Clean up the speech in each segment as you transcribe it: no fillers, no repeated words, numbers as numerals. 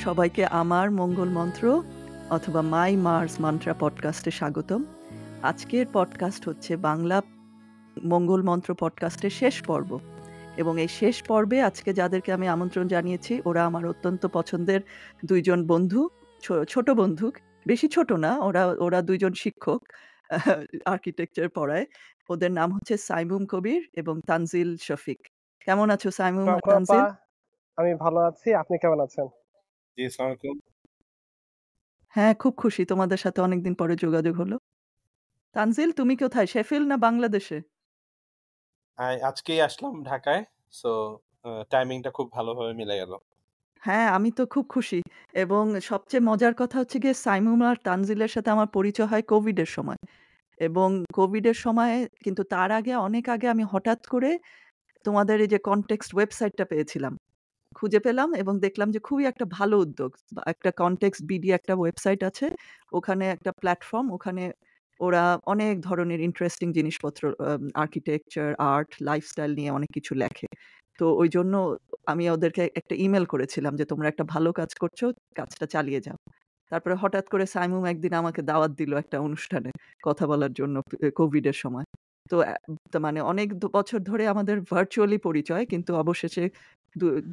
সবাইকে আমার মঙ্গল মন্ত্র অথবা মাই মার্স মান্ত্রা পডকাস্টে স্বাগতম। আজকের পডকাস্ট হচ্ছে বাংলা মঙ্গল মন্ত্র পডকাস্টের শেষ পর্ব এবং এই শেষ পর্বে আজকে যাদেরকে আমি আমন্ত্রণ জানিয়েছি ওরা আমার অত্যন্ত পছন্দের দুইজন বন্ধু, ছোট বন্ধু, বেশি ছোট না, ওরা দুইজন শিক্ষক, আর্কিটেকচার পড়ায়। ওদের নাম হচ্ছে সাইমুম কবির এবং তানজিল শফিক। কেমন আছো সাইমুম আর তানজিল? আমি ভালো আছি, আপনি কেমন আছেন? জি, আসসালামু আলাইকুম। হ্যাঁ, খুব খুশি তোমাদের সাথে অনেকদিন পরে যোগাযোগ হলো। তানজিল, তুমি কোথায়? শেফিল্ড না বাংলাদেশে? আজকেই আসলাম ঢাকায়, সো টাইমিংটা খুব ভালোভাবে মিলে গেল। হ্যাঁ, আমি তো খুব খুশি এবং সবচেয়ে মজার কথা হচ্ছে গিয়ে সাইমুম আর তানজিলের সাথে আমার পরিচয় হয় কোভিডের সময় এবং কোভিডের সময় কিন্তু তার আগে অনেক আগে আমি হঠাৎ করে তোমাদের এই যে কনটেক্সট ওয়েবসাইটটা পেয়েছিলাম। খুঁজে পেলাম এবং দেখলাম যে খুবই একটা ভালো উদ্যোগ। একটা কনটেক্সট বিডি একটা ওয়েবসাইট আছে। ওখানে একটা প্ল্যাটফর্ম, ওখানে ওরা অনেক ধরনের ইন্টারেস্টিং জিনিসপত্র আর্কিটেকচার, আর্ট, লাইফস্টাইল নিয়ে অনেক কিছু লেখে। তো ঐজন্য আমি ওদেরকে একটা ইমেইল করেছিলাম যে, "তোমরা একটা ভালো কাজ করছো, কাজটা চালিয়ে যাও।" তারপরে হঠাৎ করে সাইমুম একদিন আমাকে দাওয়াত দিল একটা অনুষ্ঠানে কথা বলার জন্য কোভিডের সময়। তো তো মানে অনেক বছর ধরে আমাদের ভার্চুয়ালি পরিচয় কিন্তু অবশেষে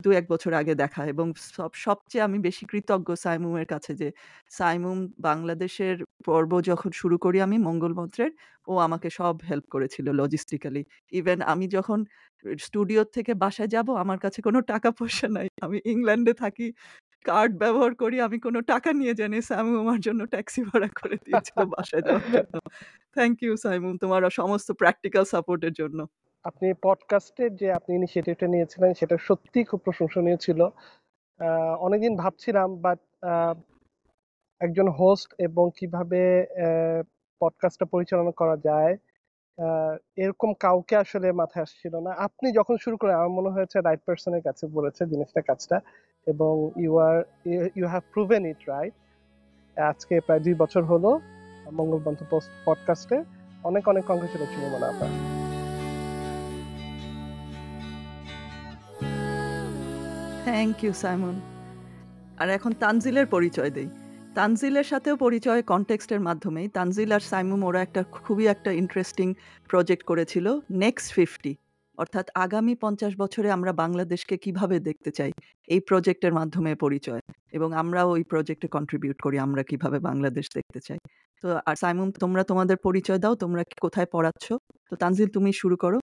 ২-১ বছর আগে দেখা এবং সবচেয়ে আমি বেশি কৃতজ্ঞ সাইমুমের কাছে যে সাইমুম বাংলাদেশের পর্ব যখন শুরু করি আমি মঙ্গল মন্ত্রের, ও আমাকে সব হেল্প করেছিল লজিস্টিক্যালি। ইভেন আমি যখন স্টুডিও থেকে বাসায় যাব আমার কাছে কোনো টাকা পয়সা নাই। আমি ইংল্যান্ডে থাকি। কার্ড ব্যবহার করি। আমি কোনো টাকা নিয়ে যাইনি। সাইমুম আমার জন্য ট্যাক্সি ভাড়া করে দিয়েছিল বাসায় যাওয়ার জন্য। থ্যাংক ইউ সাইমুম তোমার সমস্ত প্র্যাকটিক্যাল সাপোর্ট এর জন্য। আপনি পডকাস্টের যে আপনি ইনিশিয়েটিভটা নিয়েছিলেন সেটা সত্যিই খুব প্রশংসনীয় ছিল। অনেকদিন ভাবছিলাম, বাট একজন হোস্ট এবং কিভাবে পডকাস্টটা পরিচালনা করা যায় এরকম কাউকে আসলে মাথায় আসছিল না। আপনি যখন শুরু করেন আমার মনে হয়েছে রাইট পারসনের কাছে বলেছে কাজটা, এবং you have proven it right. আজকে প্রায় 2 বছর হলো মঙ্গলবন্ধু পডকাস্টে। অনেক অনেক কংগ্রেচুলেশন মানে আপনার। Thank you Simon. আর এখন তানজিলের পরিচয় দেই। তানজিলের সাথেও পরিচয় কনটেক্সটের মাধ্যমেই। তানজিল আর সাইমুম ওরা খুবই একটা ইন্টারেস্টিং প্রজেক্ট করেছিল, নেক্সট 50, অর্থাৎ আগামী ৫০ বছরে আমরা বাংলাদেশকে কিভাবে দেখতে চাই, এই প্রজেক্টের মাধ্যমে পরিচয় এবং আমরাও ওই প্রজেক্টে কন্ট্রিবিউট করি, আমরা কিভাবে বাংলাদেশ দেখতে চাই। তো আর সাইমুম, তোমরা তোমাদের পরিচয় দাও, তোমরা কোথায় পড়াচ্ছ? তো তানজিল, তুমি শুরু করো।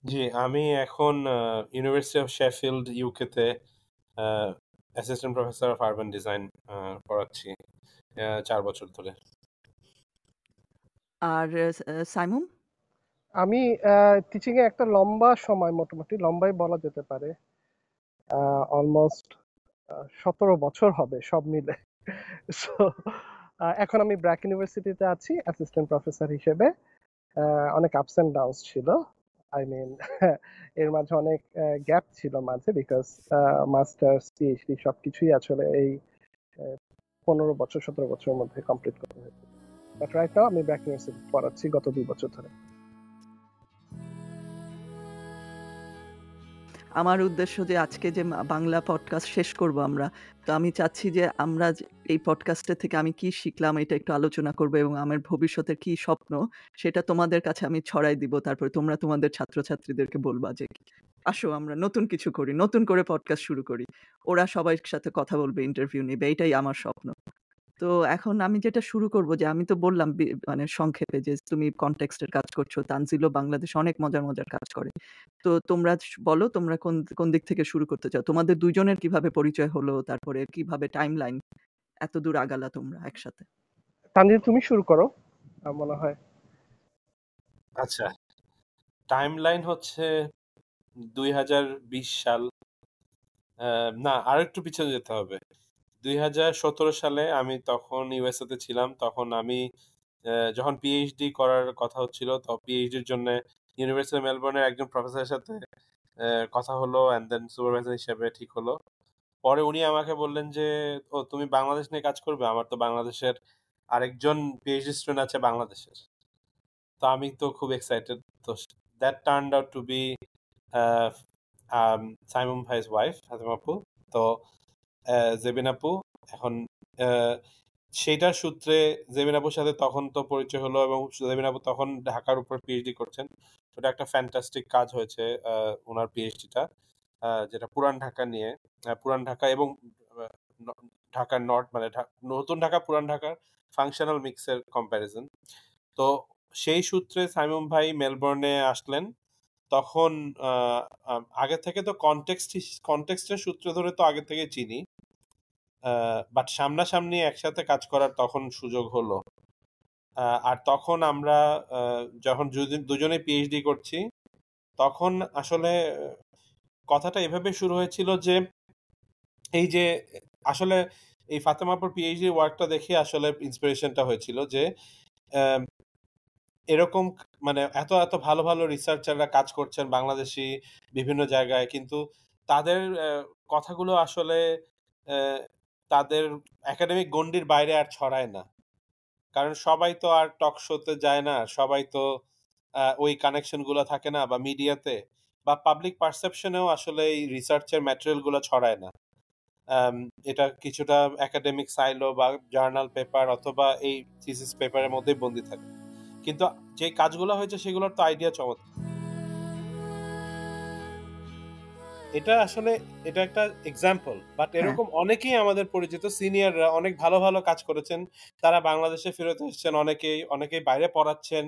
জি, আমি এখন ইউনিভার্সিটি অফ শেফিল্ড ইউকেতে assistant professor of urban design পড়াচ্ছি 4 বছর ধরে। আর সাইমুম? আমি টিচিং এ একটা লম্বা সময়, মোটামুটি লম্বাই বলা যেতে পারে, অলমোস্ট 17 বছর হবে সব মিলে। সো এখন আমি ব্র্যাক ইউনিভার্সিটিতে আছি অ্যাসিস্ট্যান্ট প্রফেসর হিসেবে। অনেক আপস এন্ড ডাউনস ছিল, আই মিন এর মাঝে অনেক গ্যাপ ছিল মাঝে, বিকজ মাস্টার্স পিএইচডি সবকিছুই আসলে এই 15 বছর 17 বছরের মধ্যে কমপ্লিট করতে হয়েছে। বাট রাইট নাও আমি ব্র্যাক ইউনিভার্সিটি পড়াচ্ছি গত 2 বছর ধরে। আমার উদ্দেশ্য যে আজকে যে বাংলা পডকাস্ট শেষ করব আমরা। তো আমি চাচ্ছি যে আমরা এই পডকাস্টের থেকে আমি কি শিখলাম এটা একটু আলোচনা করব এবং আমার ভবিষ্যতের কি স্বপ্ন সেটা তোমাদের কাছে আমি ছড়াই দিব। তারপরে তোমরা তোমাদের ছাত্রছাত্রীদেরকে বলবা যে, "আসো আমরা নতুন কিছু করি। নতুন করে পডকাস্ট শুরু করি।" ওরা সবার সাথে কথা বলবে, ইন্টারভিউ নিবে। এটাই আমার স্বপ্ন। তো এখন আমি যেটা শুরু করব যে আমি তো বললাম মানে সংক্ষেপে যে তুমি কনটেক্সট এর কাজ করছো। তানজিলও বাংলাদেশে অনেক মজার, মজার কাজ করে। তো তোমরা বলো তোমরা কোন দিক থেকে শুরু করতে চাও? তোমাদের ২ জনের কিভাবে পরিচয় হলো? তারপরে কিভাবে টাইমলাইন এতদূর আগালা তোমরা একসাথে? তানজিল, তুমি শুরু করো আমার মনে হয়। আচ্ছা, টাইমলাইন হচ্ছে 2020 সাল, না আর একটু পিছনে যেতে হবে। 2017 সালে আমি তখন ইউএসএ তে ছিলাম। তখন আমি যখন পিএইচডি করার কথা হচ্ছিল, তো পিএইচডির জন্য ইউনিভার্সিটি অফ মেলবোর্নের একজন প্রফেসরের সাথে কথা হলো, অ্যান্ড দেন সুপারভাইজার হিসেবে ঠিক হলো। পরে উনি আমাকে বললেন যে, ও তুমি বাংলাদেশ নিয়ে কাজ করবে, আমার তো বাংলাদেশের আরেকজন পিএইচডি স্টুডেন্ট আছে বাংলাদেশের। তো আমি তো খুব এক্সাইটেড। তো that turned out to be Saimum ভাইস ওয়াইফ, হাতিম আপু। তো জেবিন আপু। এখন সেইটার সূত্রে জেবিন আপুর সাথে তখন তো পরিচয় হলো, এবং জেবিন আপু তখন ঢাকার উপর পিএইচডি করছেন। ওটা একটা ফ্যান্টাস্টিক কাজ হয়েছে ওনার পিএইচডিটা, যেটা পুরান ঢাকা নিয়ে। পুরান ঢাকা এবং ঢাকার নর্থ, মানে নতুন ঢাকা পুরান ঢাকার ফাংশনাল মিক্সের কম্প্যারিজন। তো সেই সূত্রে সাইমুম ভাই মেলবোর্নে আসলেন। তখন আগে থেকে তো কনটেক্সটের সূত্র ধরে তো আগে থেকে চিনি, বাট সামনাসামনি একসাথে কাজ করার তখন সুযোগ হলো। আর তখন আমরা যখন দুজনে পিএইচডি করছি, তখন আসলে কথাটা এভাবে শুরু হয়েছিল যে এই যে আসলে এই ফাতেমাপুর পিএইচডি ওয়ার্কটা দেখে আসলে ইন্সপিরেশনটা হয়েছিল যে এরকম মানে এত এত ভালো ভালো রিসার্চাররা কাজ করছেন বাংলাদেশি বিভিন্ন জায়গায়, কিন্তু তাদের কথাগুলো আসলে তাদের একাডেমিক গণ্ডির বাইরে আর ছড়ায় না। কারণ সবাই তো আর টক শোতে যায় না, সবাই তো ওই কানেকশন গুলো থাকে না, বা মিডিয়াতে বা পাবলিক পারসেপশনেও আসলে এই রিসার্চের ম্যাটেরিয়াল গুলো ছড়ায় না। এটা কিছুটা একাডেমিক সাইলো বা জার্নাল পেপার অথবা এই থিসিস পেপারের মধ্যেই বন্দি থাকে। কিন্তু যে কাজগুলো হয়েছে সেগুলোর তো আইডিয়া চমৎকার। এটা আসলে এটা একটা এক্সাম্পল, বাট এরকম অনেকেই আমাদের পরিচিত সিনিয়ররা অনেক ভালো ভালো কাজ করেছেন, তারা বাংলাদেশে ফেরত এসেছেন, অনেকেই বাইরে পড়াচ্ছেন।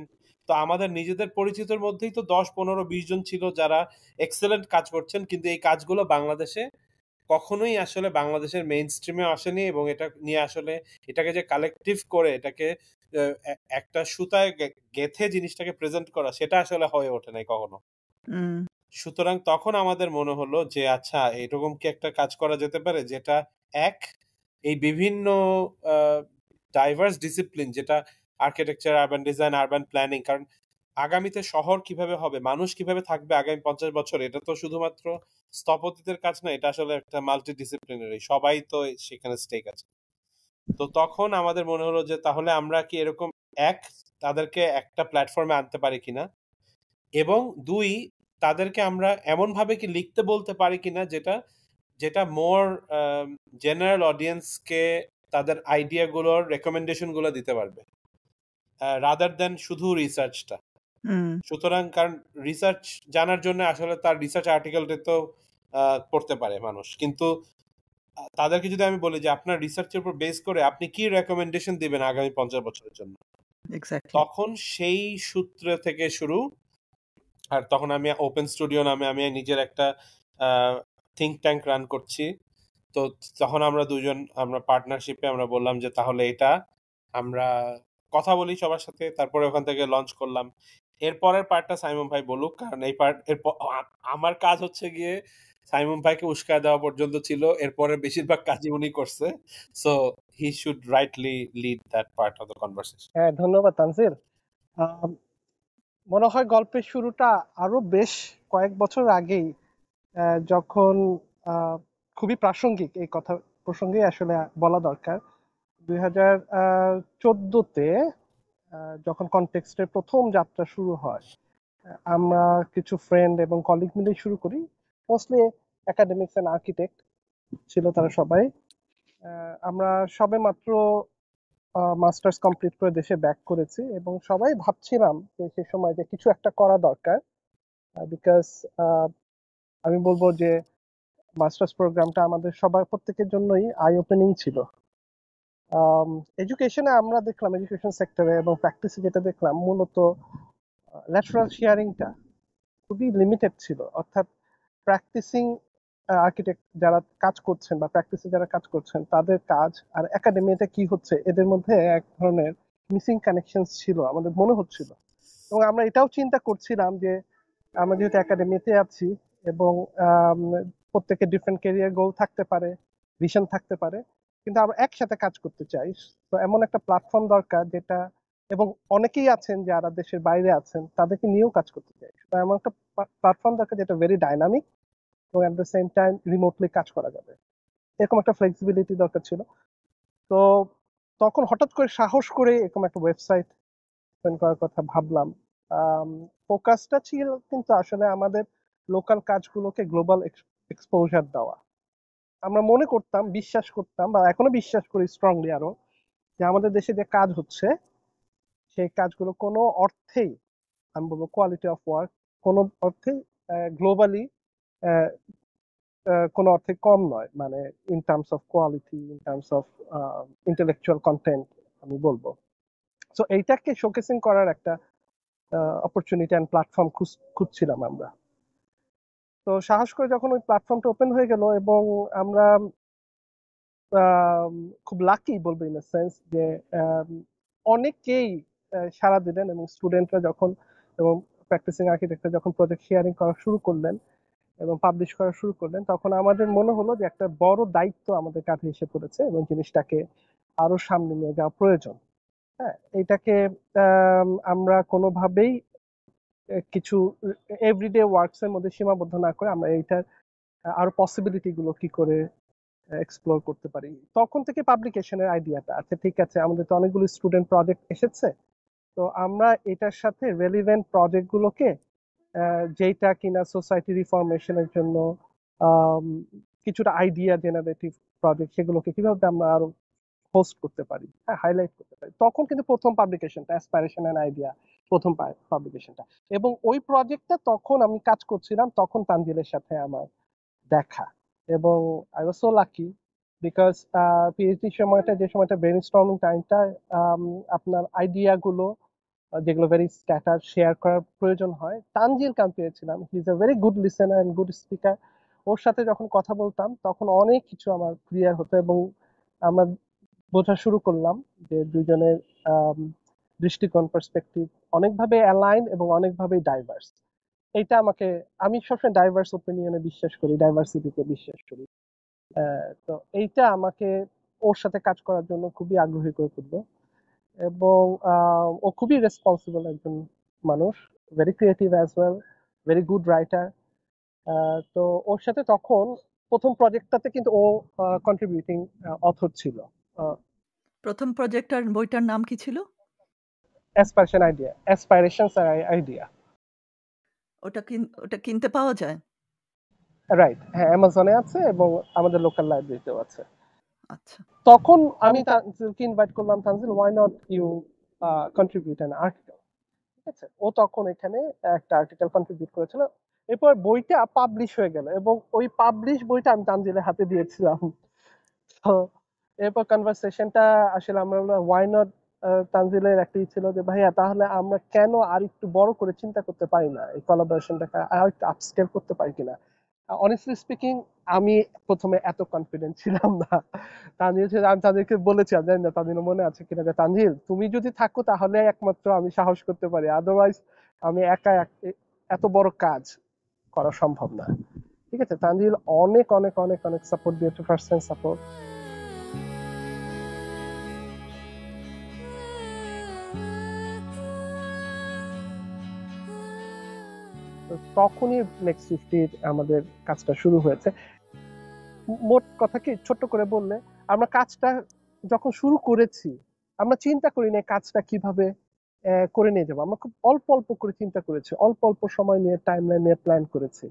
তো আমাদের নিজেদের পরিচিতর মধ্যেই তো 10-15-20 জন ছিল যারা এক্সেলেন্ট কাজ করছেন, কিন্তু এই কাজগুলো বাংলাদেশে কখনোই আসলে বাংলাদেশের মেইন স্ট্রিমে আসেনি, এবং এটা নিয়ে আসলে এটাকে যে কালেকটিভ করে এটাকে একটা সুতায় গেথে জিনিসটাকে প্রেজেন্ট করা, সেটা আসলে হয়ে ওঠে নাই কখনো। সুতরাং তখন আমাদের মনে হলো যে আচ্ছা, এরকম কি একটা কাজ করা যেতে পারে যেটা এই বিভিন্ন ডাইভার্স ডিসিপ্লিন, যেটা architecture, urban design, urban planning, কারণ আগামীতে শহর কিভাবে হবে, মানুষ কিভাবে থাকবে আগামী 50 বছর, এটা তো শুধুমাত্র স্থপতিদের কাজ না, এটা আসলে একটা মাল্টি ডিসিপ্লিনারি, সবাই তো সেখানে স্টেক আছে। তো তখন আমাদের মনে হলো যে তাহলে আমরা কি এরকম তাদেরকে একটা প্ল্যাটফর্মে আনতে পারি কিনা, এবং 2 তাদেরকে আমরা এমন ভাবে কি লিখতে বলতে পারি কিনা যেটা মোর জেনারেল অডিয়েন্সকে তাদের আইডিয়া গুলোর রেকমেন্ডেশন গুলো দিতে পারবে, রাদার দেন শুধু রিসার্চটা। সুতরাং কারণ রিসার্চ জানার জন্য আসলে তার রিসার্চ আর্টিকেলটা তো পড়তে পারে মানুষ, কিন্তু তাদেরকে যদি আমি বলি যে আপনার রিসার্চের উপর বেস করে আপনি কি রেকমেন্ডেশন দিবেন আগামী 50 বছরের জন্য, তখন সেই সূত্র থেকে শুরু। আর তখন আমি ওপেন স্টুডিও নামে আমি নিজের একটা থিঙ্ক ট্যাঙ্ক রান করছি। তো তখন আমরা পার্টনারশিপে আমরা বললাম যে তাহলে এটা আমরা কথা বলি সবার সাথে, তারপরে ওখান থেকে লঞ্চ করলাম। এরপরের পার্টটা সাইমন ভাই বলুক, কারণ এই পার্ট আমার কাজ হচ্ছে গিয়ে সাইমন ভাইকে উস্কায় দেওয়া পর্যন্ত ছিল, এরপরে বেশিরভাগ কাজই উনি করছে, so he should rightly lead that part of the conversation. হ্যাঁ, ধন্যবাদ তানজিল। মনে হয় গল্পের শুরুটা আরো বেশ কয়েক বছর আগেই, যখন খুবই প্রাসঙ্গিক এই কথা প্রসঙ্গে আসলে বলা দরকার। 2014-তে যখন কনটেক্সটের প্রথম যাত্রা শুরু হয়, আমরা কিছু ফ্রেন্ড এবং কলিগ মিলে শুরু করি। মোস্টলি একাডেমিক্স এন্ড আর্কিটেক্ট ছিল তারা সবাই। আমরা সবে মাত্র মাস্টার্স কমপ্লিট করে দেশে ব্যাক করেছি, এবং সবাই ভাবছিলাম যে সে সময় যে কিছু একটা করা দরকার, বিকজ আমি বলবো যে মাস্টার্স প্রোগ্রামটা আমাদের সবার প্রত্যেকের জন্যই আই ওপেনিং ছিল। এডুকেশনে আমরা দেখলাম, এডুকেশন সেক্টরে এবং প্র্যাকটিসে যেটা দেখলাম, মূলত ল্যাটারাল শেয়ারিংটা খুবই লিমিটেড ছিল। অর্থাৎ প্র্যাকটিসিং আর্কিটেক্ট যারা কাজ করছেন বা প্র্যাকটিসে যারা কাজ করছেন, তাদের কাজ আর একাডেমিতে কি হচ্ছে, এদের মধ্যে এক ধরনের মিসিং কানেকশন ছিল আমাদের মনে হচ্ছিল। এবং আমরা এটাও চিন্তা করছিলাম যে আমরা যেহেতু একাডেমিতে আছি, এবং প্রত্যেকের ডিফারেন্ট ক্যারিয়ার গোল থাকতে পারে, ভিশন থাকতে পারে, কিন্তু আমরা একসাথে কাজ করতে চাই। তো এমন একটা প্ল্যাটফর্ম দরকার যেটা, এবং অনেকেই আছেন যারা দেশের বাইরে আছেন, তাদেরকে নিয়েও কাজ করতে চাই। তো এমন একটা প্ল্যাটফর্ম দরকার যেটা ভেরি ডাইনামিক এবং at the same time remotely কাজ করা যাবে, এরকম একটা ফ্লেক্সিবিলিটি দরকার ছিল। তো তখন হঠাৎ করে সাহস করে এরকম একটা ওয়েবসাইট ওপেন করার কথা ভাবলাম। ফোকাসটা ছিল কিন্তু আসলে আমাদের লোকাল কাজগুলোকে গ্লোবাল এক্সপোজার দেওয়া। আমরা মনে করতাম, বিশ্বাস করতাম, বা এখনো বিশ্বাস করি স্ট্রংলি আরো, যে আমাদের দেশে যে কাজ হচ্ছে সেই কাজগুলো কোনো অর্থেই, আমি বলবো কোয়ালিটি অফ ওয়ার্ক কোনো অর্থেই গ্লোবালি কোনো অর্থে কম নয়, মানে in terms of quality, in terms of intellectual content আমি বলবো। সো এইটাকে শোকেসিং করার একটা অপরচুনিটি অ্যান্ড প্ল্যাটফর্ম খুঁজছিলাম আমরা। তো সাহস করে যখন ওই প্ল্যাটফর্মটা ওপেন হয়ে গেল, এবং আমরা খুব লাকি বলবো ইন সেন্স যে অনেকেই সাড়া দিলেন, এবং স্টুডেন্টরা যখন এবং প্র্যাকটিসিং আর্কিটেক্টরা যখন প্রজেক্ট শেয়ারিং করা শুরু করলেন এবং পাবলিশ করা শুরু করলেন, তখন আমাদের মনে হলো যে একটা বড় দায়িত্ব আমাদের কাঁধে এসে পড়েছে এবং জিনিসটাকে আরো সামনে নিয়ে যাওয়া প্রয়োজন। হ্যাঁ, এটাকে আমরা কোনোভাবেই কিছু এভরিডে ওয়ার্কস এর মধ্যে সীমাবদ্ধ না করে আমরা এইটার আরো পসিবিলিটি গুলো কি করে এক্সপ্লোর করতে পারি। তখন থেকে পাবলিকেশনের আইডিয়াটা আছে, ঠিক আছে আমাদের তো অনেকগুলো স্টুডেন্ট প্রজেক্ট এসেছে, তো আমরা এটার সাথে রেলিভেন্ট প্রজেক্ট গুলোকে যেটা কিনা সোসাইটি রিফরমেশনের জন্য কিছুটা আইডিয়া জেনারেটিভ প্রজেক্ট, সেগুলোকে কিভাবে আমরা আরো হোস্ট করতে পারি, হ্যাঁ হাইলাইট করতে পারি। তখন কিন্তু প্রথম পাবলিকেশনটা অ্যাসপাইরেশন এন্ড আইডিয়া, প্রথম পাবলিকেশনটা। এবং ওই প্রজেক্টটা তখন আমি কাজ করছিলাম, তখন তানজিলের সাথে আমার দেখা, এবং I was so lucky because PhD সময়টা, যে সময়টা ব্রেন স্টর্মিং টাইমটা, আপনার আইডিয়া গুলো যেগুলো ভেরি স্ক্যাটার শেয়ার করার প্রয়োজন হয়, তানজিল কাম পেয়েছিলাম। He is a very good listener and good speaker. ওর সাথে যখন কথা বলতাম তখন অনেক কিছু আমার ক্লিয়ার হতো, এবং আমরা বোঝা শুরু করলাম যে দুইজনের দৃষ্টিকোণ, পার্সপেক্টিভ অনেকভাবে অ্যালাইন এবং অনেকভাবেই ডাইভার্স। এইটা আমাকে, আমি সবসময় ডাইভার্স ওপিনিয়নে বিশ্বাস করি, ডাইভার্সিটিতে বিশ্বাস করি। তো এইটা আমাকে ওর সাথে কাজ করার জন্য খুবই আগ্রহী করে তুললো। এবং ও খুবই রেসপন্সিবল একজন মানুষ, very creative as well, very good writer. তো ওর সাথে তখন প্রথম প্রজেক্টটাতে কিন্তু ও কন্ট্রিবিউটিং অথর ছিল। প্রথম প্রজেক্টটার বইটার নাম কি ছিল? অ্যাসপাইরেশনস আইডিয়া। ওটা কিনতে পাওয়া যায়? রাইট, হ্যাঁ অ্যামাজনে আছে এবং আমাদের লোকাল লাইব্রেরিতেও আছে। আচ্ছা। তখন আমি তানজিলকে ইনভাইট করলাম, Tanzil why not you contribute an article. ঠিক আছে, ও তখন এখানে একটা আর্টিকেল কন্ট্রিবিউট করেছিল। এরপর বইটা পাবলিশ হয়ে গেল, এবং ওই পাবলিশ বইটা আমি তানজিলের হাতে দিয়েছিলাম। তো এরপর কনভারসেশনটা আসলে আমরা ওয়াই নট, তানজিলের একটাই ছিল যে ভাইয়া তাহলে আমরা কেন আর একটু বড় করে চিন্তা করতে পারি না, এই কোলাবোরেশনটাকে আর একটু আপস্কেল করতে পারি কিনা। অনেস্টলি স্পিকিং আমি প্রথমে এত কনফিডেন্ট ছিলাম না। আমি তাদেরকে বলেছিলাম, জানি না তাদের মনে আছে কিনা, যে তানজিল তুমি যদি থাকো তাহলে একমাত্র আমি সাহস করতে পারি, আদারওয়াইজ আমি একা এত বড় কাজ করা সম্ভব না। ঠিক আছে, তানজিল অনেক অনেক অনেক অনেক সাপোর্ট দিয়েছে, ফার্স্ট টাইম সাপোর্ট। তখনই নেক্সট 50 আমাদের কাজটা শুরু হয়েছে। মোট কথা কি, ছোট্ট করে বললে, আমরা কাজটা যখন শুরু করেছি আমরা চিন্তা করি না কাজটা কিভাবে করে নিয়ে যাবো। আমরা খুব অল্প অল্প করে চিন্তা করেছি, অল্প অল্প সময় নিয়ে টাইমলাইন নিয়ে প্ল্যান করেছি।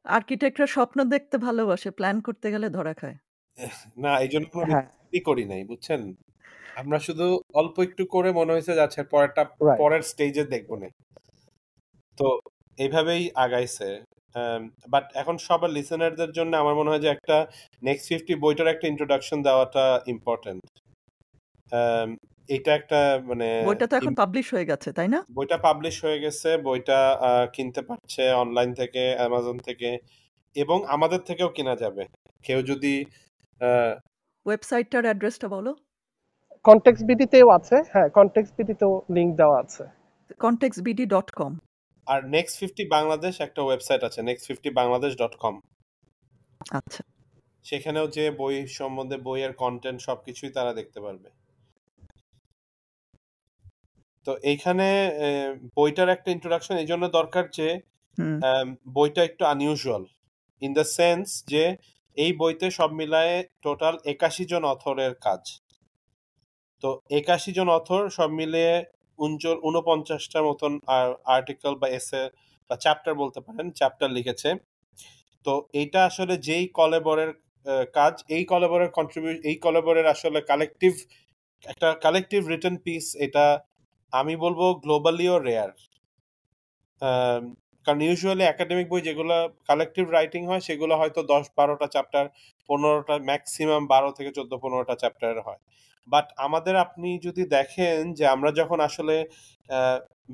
আর্কিটেক্টরা স্বপ্ন দেখতে ভালোবাসে, প্ল্যান করতে গেলে ধরা খায়। না, এই জন্য কোনো হ্যাঁ, করি নাই, বুঝছেন। আমরা শুধু অল্প একটু করে মনে হয়েছে যাচ্ছে রাইট। পরের স্টেজে দেখবো না, তো এইভাবেই আগাইছে। বাট এখন সবার লিসেনারদের জন্য আমার মনে হয় যে একটা নেক্সট 50 বইটার একটা ইন্ট্রোডাকশন দেওয়াটা ইম্পর্টেন্ট। এটা একটা মানে বইটা তো এখন পাবলিশ হয়ে গেছে, তাই না? বইটা পাবলিশ হয়ে গেছে, বইটা কিনতে পারছে অনলাইন থেকে, অ্যামাজন থেকে, এবং আমাদের থেকেও কেনা যাবে। কেউ যদি ওয়েবসাইটটার অ্যাড্রেসটা বলো। কনটেক্সট বিডিতেও আছে, হ্যাঁ কনটেক্সট বিডিতেও লিংক দেওয়া আছে, contextbd.com। আর নেক্সট 50 বাংলাদেশ একটা ওয়েবসাইট আছে, next50bangladesh.com। আচ্ছা, সেখানেও যে বই সম্বন্ধে, বইয়ের কন্টেন্ট সবকিছুই তারা দেখতে পারবে। তো এইখানে বইটার একটা ইন্ট্রোডাকশন এই জন্য দরকার যে বইটা একটু আনইউজুয়াল ইন দ্য সেন্স যে এই বইতে সব মিলায়ে টোটাল 81 জন অথরের কাজ। তো 81 জন অথর সব মিলিয়ে 49টার মতন আর্টিকেল বা এসে বা চ্যাপ্টার বলতে পারেন, চ্যাপ্টার লিখেছে। তো এইটা আসলে যেই কলেবরের কাজ, এই কলাবরের আসলে একটা কালেকটিভ রিটেন পিস, এটা আমি বলবো গ্লোবালিও রেয়ার। কারণ ইউজুয়ালি একাডেমিক বই যেগুলো কালেকটিভ রাইটিং হয় সেগুলো হয়তো 10-12টা চ্যাপ্টার, 15টা, ম্যাক্সিমাম 12 থেকে 14-15টা চ্যাপ্টারের হয়। বাট আমাদের আপনি যদি দেখেন যে আমরা যখন আসলে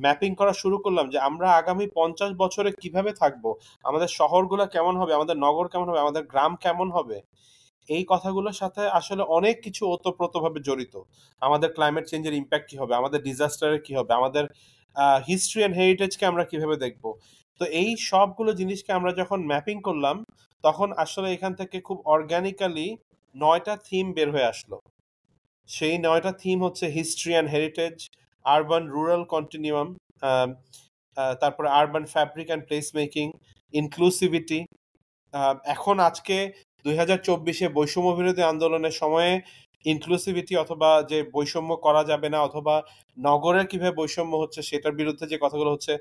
ম্যাপিং করা শুরু করলাম যে আমরা আগামী 50 বছরে কিভাবে থাকবো, আমাদের শহরগুলো কেমন হবে, আমাদের নগর কেমন হবে, আমাদের গ্রাম কেমন হবে, এই কথাগুলোর সাথে আসলে অনেক কিছু ওতপ্রোতভাবে জড়িত। আমাদের ক্লাইমেট চেঞ্জের ইম্প্যাক্ট কি হবে, আমাদের ডিজাস্টারের কি হবে, আমাদের হিস্ট্রি অ্যান্ড হেরিটেজকে আমরা কিভাবে দেখব। তো এই সবগুলো জিনিসকে আমরা যখন ম্যাপিং করলাম তখন আসলে এখান থেকে খুব অর্গানিক্যালি 9টা থিম বের হয়ে আসলো। সেই 9টা থিম হচ্ছে history and heritage, urban rural continuum, তারপরে urban fabric and place making, inclusivity. এখন আজকে 2024-এ বৈষম্য বিরোধী আন্দোলনের সময়ে ইনক্লুসিভিটি অথবা যে বৈষম্য করা যাবে না অথবা নগরের কিভাবে বৈষম্য হচ্ছে সেটার বিরুদ্ধে যে কথাগুলো হচ্ছে,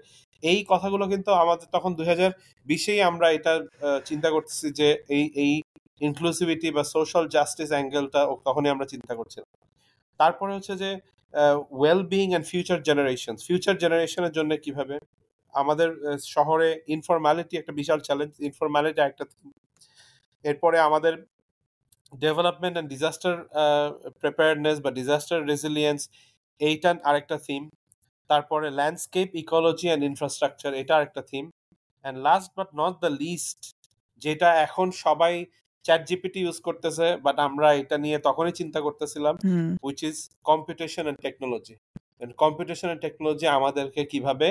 এই কথাগুলো কিন্তু আমাদের তখন 2020-এই আমরা এটা চিন্তা করতেছি যে এই ইনক্লুসিভিটি বা সোশ্যাল জাস্টিস অ্যাঙ্গেলটা তখনই আমরা চিন্তা করছিলাম। তারপরে হচ্ছে যে ওয়েল বিইং অ্যান্ড ফিউচার জেনারেশনের জন্য কিভাবে আমাদের শহরে ইনফরম্যালিটি একটা বিশাল চ্যালেঞ্জ, ইনফরম্যালিটি একটা। এরপরে আমাদের ডেভেলপমেন্ট অ্যান্ড ডিজাস্টার প্রিপেয়ারনেস বা ডিজাস্টার রেজিলিয়েন্স, এইটা আরেকটা থিম। তারপরে ল্যান্ডস্কেপ ইকোলজি অ্যান্ড ইনফ্রাস্ট্রাকচার, এটা আরেকটা theme. And last but not the least, যেটা এখন সবাই চ্যাট জিপিটি ইউজ করতেছে, বাট আমরা এটা নিয়ে তখনই চিন্তা করতেছিলাম, which is computation and technology. Computation and technology আমাদেরকে কিভাবে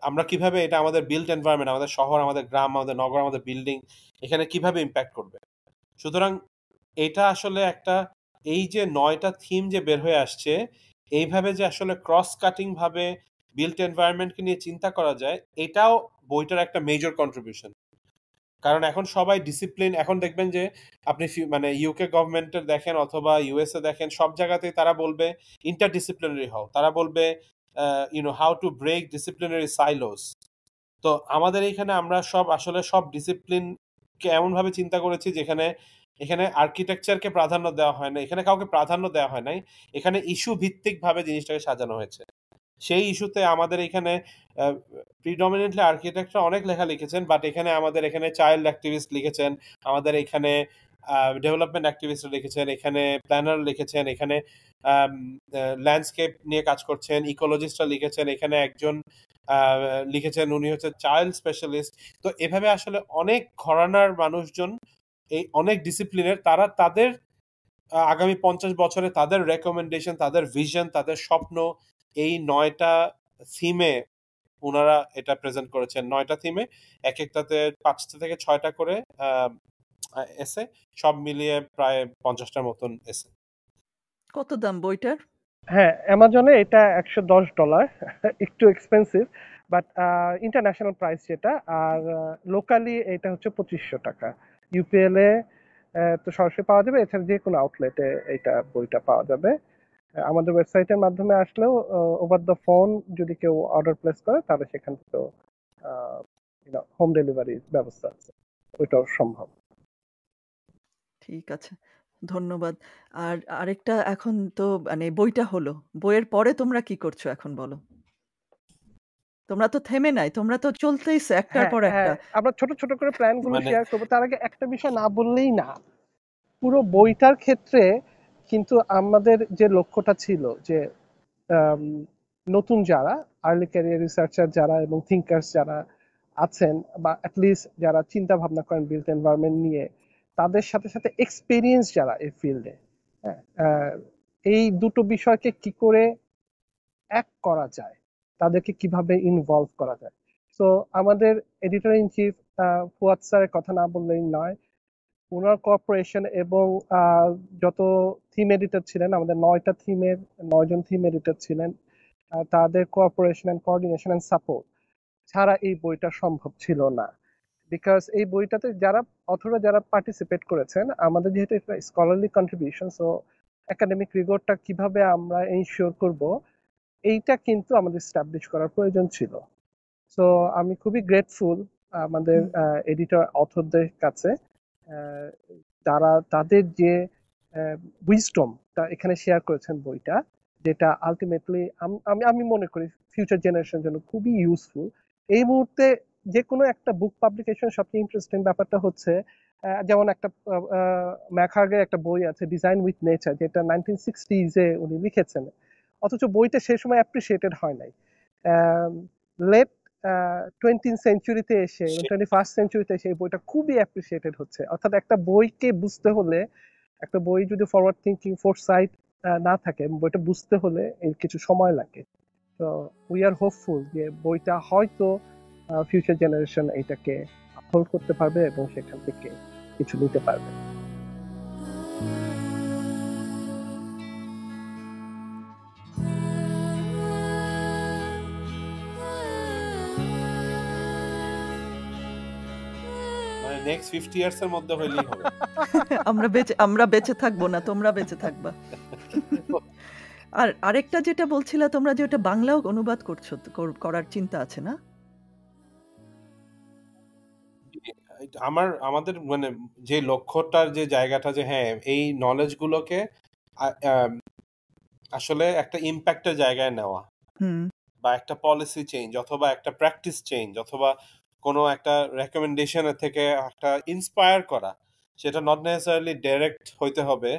আমরা কিভাবে এটা আমাদের বিল্ট এনভায়রনমেন্ট, আমাদের শহর, আমাদের গ্রাম, আমাদের নগর, আমাদের বিল্ডিং, এখানে কিভাবে ইম্প্যাক্ট করবে। সুতরাং এটা আসলে একটা, এই যে 9টা থিম যে বের হয়ে আসছে, এইভাবে যে আসলে ক্রস কাটিং ভাবে বিল্ট এনভায়রনমেন্টকে নিয়ে চিন্তা করা যায়, এটাও বইটার একটা মেজর কন্ট্রিবিউশন। কারণ এখন সবাই ডিসিপ্লিন, এখন দেখবেন যে আপনি মানে ইউকে গভর্নমেন্টের দেখেন অথবা ইউএসএ দেখেন, সব জায়গাতেই তারা বলবে ইন্টারডিসিপ্লিনারি হও, তারা বলবে হাউ টু ব্রেক ডিসিপ্লিনারি সাইলোস। তো আমাদের এখানে আমরা আসলে সব ডিসিপ্লিনকে এমন ভাবে চিন্তা করেছি যেখানে এখানে আর্কিটেকচারকে প্রাধান্য দেওয়া হয় না, এখানে কাউকে প্রাধান্য দেওয়া হয় নাই, এখানে ইস্যু ভিত্তিক ভাবে জিনিসটাকে সাজানো হয়েছে। সেই ইস্যুতে আমাদের এখানে প্রিডমিনেন্টলি আর্কিটেক্টরা অনেক লেখা লিখেছেন, বাট এখানে আমাদের এখানে চাইল্ড অ্যাক্টিভিস্ট লিখেছেন, আমাদের এখানে ডেভেলপমেন্ট অ্যাক্টিভিস্ট লিখেছেন, এখানে প্ল্যানার লিখেছেন, এখানে ল্যান্ডস্কেপ নিয়ে কাজ করছেন ইকোলজিস্টরা লিখেছেন, এখানে একজন লিখেছেন, উনি হচ্ছে চাইল্ড স্পেশালিস্ট। তো এভাবে আসলে অনেক ঘরানার মানুষজন, এই অনেক ডিসিপ্লিনের, তারা তাদের আগামী 50 বছরে তাদের রেকমেন্ডেশন, তাদের ভিশন, তাদের স্বপ্ন এই 9টা থিমে ওনারা এটা প্রেজেন্ট করেছেন। 9টা থিমে এক একটাতে 5টা থেকে 6টা করে এসে, সব মিলিয়ে প্রায় 50টার মতন এসে। কত দাম বইটার? হ্যাঁ, অ্যামাজনে এটা $110, একটু এক্সপেন্সিভ, বাট ইন্টারন্যাশনাল প্রাইস যেটা, আর লোকালি এটা হচ্ছে $2500। ইউপিএল এ তো সরাসরি পাওয়া যাবে, এছাড়া যে কোনো আউটলেটে এটা বইটা পাওয়া যাবে। আমাদের ওয়েবসাইটের মাধ্যমে আসলেও ওভার দ্য ফোন যদি কেউ অর্ডার প্লেস করে তাহলে সেখান থেকেও হোম ডেলিভারির ব্যবস্থা আছে, ওইটাও সম্ভব। ঠিক আছে, ধন্যবাদ। আর আরেকটা, এখন তো মানে বইটা হলো, বইয়ের পরে তোমরা কি করছো এখন বলো? তোমরা তো থেমে নাই, তোমরা তো চলতেইছে একটার হ্যাঁ পর একটা। আমরা ছোট ছোট করে প্ল্যান গুলো মানে শেয়ার করবো। তার আগে একটা বিষয় না বললেই না, পুরো বইটার ক্ষেত্রে কিন্তু আমাদের যে লক্ষ্যটা ছিল যে নতুন যারা আর্লি ক্যারিয়ার রিসার্চার যারা এবং থিঙ্কার্স যারা আছেন, বা অ্যাটলিস্ট যারা চিন্তা ভাবনা করেন বিল্ট এনভায়রনমেন্ট নিয়ে, তাদের সাথে সাথে এক্সপেরিয়েন্স যারা এই ফিল্ডে, এই দুটো বিষয়কে কি করে এক করা যায়, তাদেরকে কিভাবে ইনভলভ করা যায়। তো আমাদের এডিটর ইন চিফ ফুয়াদ স্যারের কথা না বললেই নয়, ওনার কর্পোরেশন এবং যত থিম এডিটর ছিলেন, আমাদের 9টা থিমের 9জন থিম এডিটর ছিলেন, তাদের cooperation and coordination and support ছাড়া এই বইটা সম্ভব ছিল না। বিকজ এই বইটাতে যারা অথরা যারা পার্টিসিপেট করেছেন, আমাদের যেহেতু এটা স্কলারলি কন্ট্রিবিউশন, সো একাডেমিক রিগোরটা কিভাবে আমরা এনশিওর করব, এইটা কিন্তু আমাদের এস্টাবলিশ করার প্রয়োজন ছিল। সো আমি খুবই গ্রেটফুল আমাদের এডিটর অথরদের কাছে তারা তাদের যে উইজডম এখানে শেয়ার করেছেন বইটা, যেটা আলটিমেটলি আমি মনে করি ফিউচার জেনারেশন জন্য খুবই ইউজফুল। এই মুহূর্তে যে কোনো একটা বুক পাবলিকেশন সবচেয়ে ইন্টারেস্টিং ব্যাপারটা হচ্ছে, যেমন একটা ম্যাকহার্গের একটা বই আছে ডিজাইন উইথ নেচার, যেটা 1960s উনি লিখেছেন, অথচ বইটা সে সময় অ্যাপ্রিসিয়েটেড হয় নাই। লেট 20th সেঞ্চুরিতে এসে, 21st সেঞ্চুরিতে এসে এই বইটা খুবই অ্যাপ্রিসিয়েটেড হচ্ছে। অর্থাৎ একটা বইকে বুঝতে হলে, একটা বই যদি ফরওয়ার্ড থিঙ্কিং ফোরসাইট না থাকে, বইটা বুঝতে হলে এর কিছু সময় লাগে। তো উই আর হোপফুল যে বইটা হয়তো ফিউচার জেনারেশন এটাকে হোল্ড করতে পারবে এবং সেখান থেকে কিছু নিতে পারবে। নেক্সট 50 ইয়ার্স এর মধ্যে হইলেই হবে। আমরা বেঁচে থাকবো না, তোমরা বেঁচে থাকবা। আর আরেকটা যেটা বলছিলা তোমরা, যে ওটা বাংলাও অনুবাদ করছো, করার চিন্তা আছে না? আমাদের মানে যে লক্ষ্যটার যে জায়গাটা, যে হ্যাঁ এই নলেজ গুলোকে আসলে একটা ইম্প্যাক্টের জায়গায় নেওয়া, বা একটা পলিসি চেঞ্জ অথবা একটা প্র্যাকটিস চেঞ্জ অথবা কোনো একটা রেকমেন্ডেশনের থেকে একটা ইন্সপায়ার করা, সেটা নট নেসেসারিলি ডাইরেক্ট হইতে হবে,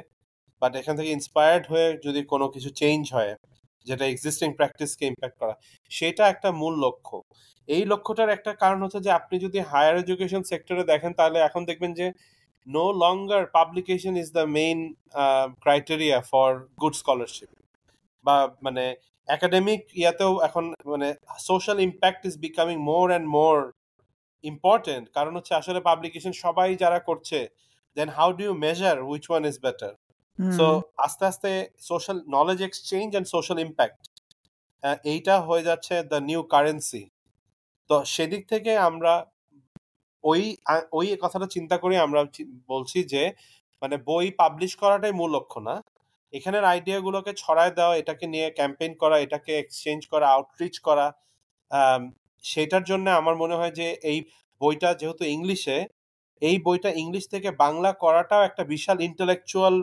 বাট এখান থেকে ইন্সপায়ার্ড হয়ে যদি কোনো কিছু চেঞ্জ হয় যেটা এক্সিস্টিং প্র্যাকটিসকে ইম্প্যাক্ট করা, সেটা একটা মূল লক্ষ্য। এই লক্ষ্যটার একটা কারণ হচ্ছে যে আপনি যদি হায়ার এডুকেশন সেক্টরে দেখেন, তাহলে এখন দেখবেন যে no longer publication is the main criteria for good scholarship, বা মানে একাডেমিক ইয়াতেও এখন মানে social impact is becoming more and more important. কারণ হচ্ছে আসলে পাবলিকেশন সবাই যারা করছে, then how do you measure which one is better? So আস্তে আস্তে social knowledge exchange and social impact, এইটা হয়ে যাচ্ছে দ্য নিউ কারেন্সি। তো সেদিক থেকে আমরা ওই কথাটা চিন্তা করি আমরা বলছি যে মানে বই পাবলিশ করাটাই মূল লক্ষ্য না, এখানের আইডিয়া গুলোকে ছড়ায় দেওয়া, এটাকে নিয়ে ক্যাম্পেইন করা, এটাকে এক্সচেঞ্জ করা, আউটরিচ করা। সেটার জন্য আমার মনে হয় যে এই বইটা যেহেতু ইংলিশে, এই বইটা ইংলিশ থেকে বাংলা করাটাও একটা বিশাল ইন্টেলেকচুয়াল